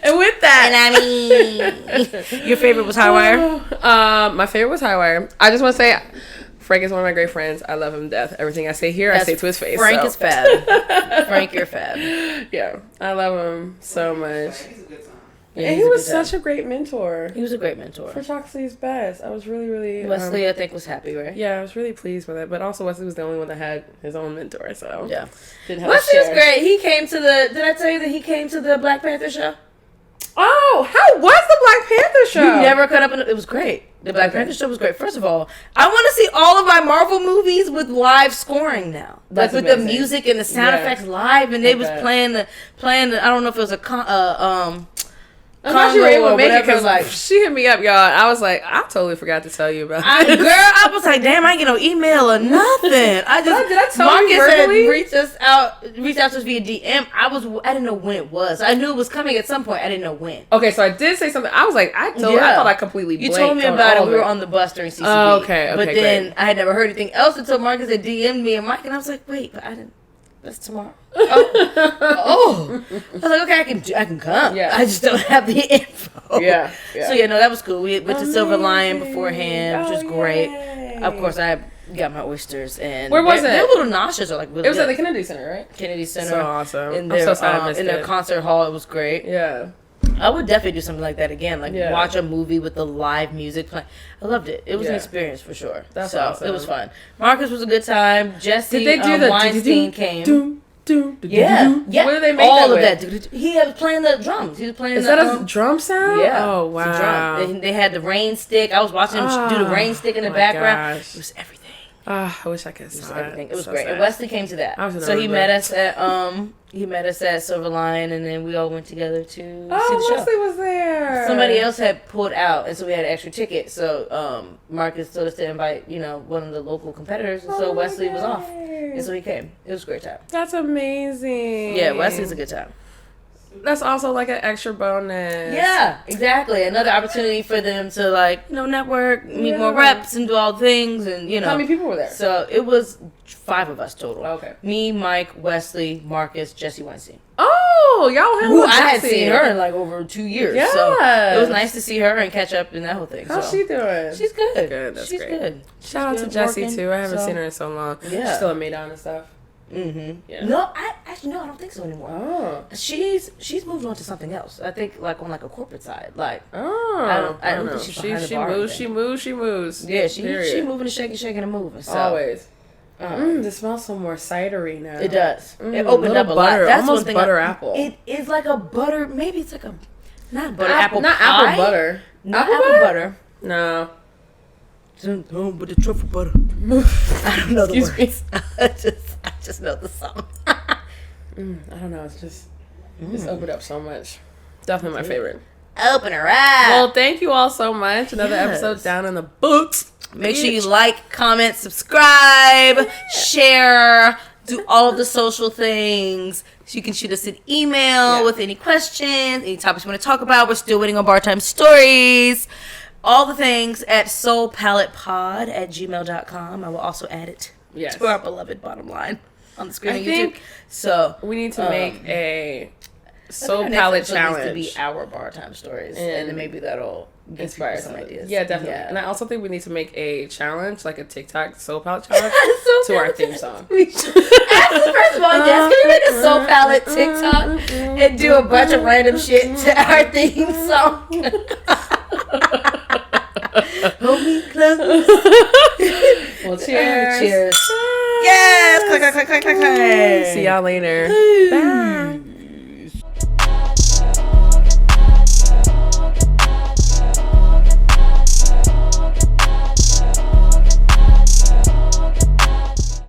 and with that, and I mean, your favorite was High Wire. my favorite was High Wire. I just want to say Frank is one of my great friends. I love him to death. Everything I say here, I say to his face. Frank so. is fab. Frank, you're fab. Yeah, I love him so much. He's a good time. Yeah, And he's he a was good guy. such a great mentor He was a great mentor. for Choxley's best. I was really, really Wesley, I think, was happy, right? yeah, I was really pleased with it. But also Wesley was the only one that had his own mentor, so Yeah. didn't have Wesley to was share. great. He came to the. Did I tell you that he came to the Black Panther show? Oh, how was the Black Panther show? You never cut up. It was great. The Black Okay. Panther show was great. First of all, I want to see all of my Marvel movies with live scoring now, That's like with amazing. the music and the sound Yeah. effects live, and they was bet. playing the. I don't know if it was a I'm glad you were able Congo to or make it whatever, because like- she hit me up, y'all. I was like, I totally forgot to tell you about Girl, this. I was like, damn, I ain't get no email or nothing. I just Did I tell Marcus you had verbally? reached out to us via DM. I didn't know when it was. I knew it was coming at some point. I didn't know when. Okay, so I did say something. I was like, I Yeah. thought I completely You blanked told me on about all it. of We were on the bus during CCB. Oh, okay, But okay, then great. I had never heard anything else until Marcus had DM'd me and Mike, and I was like, wait, but I didn't. That's tomorrow. Oh. I was like, okay, I can come. Yeah. I just don't have the info. Yeah. So yeah, no, that was cool. We went to Silver Lion Amazing. beforehand, which was Oh, great. yay. Of course, I got my oysters and Where was their it? little nachos are like really It was at good. the Kennedy Center, right? Kennedy Center. So awesome. In I'm their, so sad I missed in their it. concert hall, it was great. Yeah. I would definitely do something like that again, like Yeah. watch a movie with the live music playing. I loved it. It was an Yeah. experience for sure. That's so awesome. it was fun. Marcus was a good time. Jesse Did they do the Weinstein came. Yeah. Yeah. What did they make all that of with? that. He was playing the drums. He was playing Is the, that a drum sound? yeah. Oh, it's a wow. drum. They had the rain stick. I was watching him do the rain stick in the my background. gosh. It was everything. Ah, I wish I could It was saw everything. It was So great. sad. And Wesley came to that. I was in So the he room met there. us at Silver Lion, and then we all went together to see the Oh, show. Wesley was there. Somebody else had pulled out, and so we had an extra ticket. So Marcus told us to invite, one of the local competitors, and so Oh, Wesley was off, yay. and so he came. It was a great time. That's amazing. Yeah, Wesley's a good time. That's also like an extra bonus. Yeah, exactly. Another opportunity for them to network, meet more reps, and do all the things, and How many people were there? So it was 5 of us total. Okay. Me, Mike, Wesley, Marcus, Jesse Weinstein. Oh, y'all had Who one I had Jessie. seen her in over 2 years. So Yes. it was nice to see her and catch up in that whole thing. How's so. she doing? She's good. Good, that's She's great. good. Shout out She's to good, Jessie working, too. I haven't so- seen her in so long. Yeah. She's still a maid on and stuff. Mm-hmm. Yeah. No, I don't think so anymore. Oh. She's moved on to something else. I think on a corporate side. Oh. I don't think she's behind the she bar or moves. anything. She moves. Yeah, she Period. moving and shaking and moving. So. Always. This smells so more cidery now. It does. It Mm, opened up a little lot. butter, That's almost one thing. butter apple. It is like a butter. Maybe it's like a not butter apple not pie. apple butter. Not apple butter. No. But the truffle butter. I don't know the Excuse me. words. I just know the song. I don't know. It's just it's opened up so much. Definitely my favorite. Open her up. Well, thank you all so much. Another Yes. episode down in the books. Make sure you like, comment, subscribe, share, do all of the social things. So you can shoot us an email with any questions, any topics you want to talk about. We're still waiting on Bar Time Stories. All the things at soulpalatepod@gmail.com. I will also add it to our beloved bottom line on the screen I on YouTube. think So we need to make Soul Our next Palate episode challenge. needs to be our bar time stories, and then maybe that'll inspire some ideas. Yeah, definitely. Yeah. And I also think we need to make a challenge, like a TikTok Soul Palate challenge, Soul to our Palate theme song. We should. First of all, yes, can we make a Soul Palate TikTok and do a bunch of random shit to our theme song? Hold me close. Well, cheers. Cheers. Yes. Click, click, click, click, click, click. See y'all later. Bye.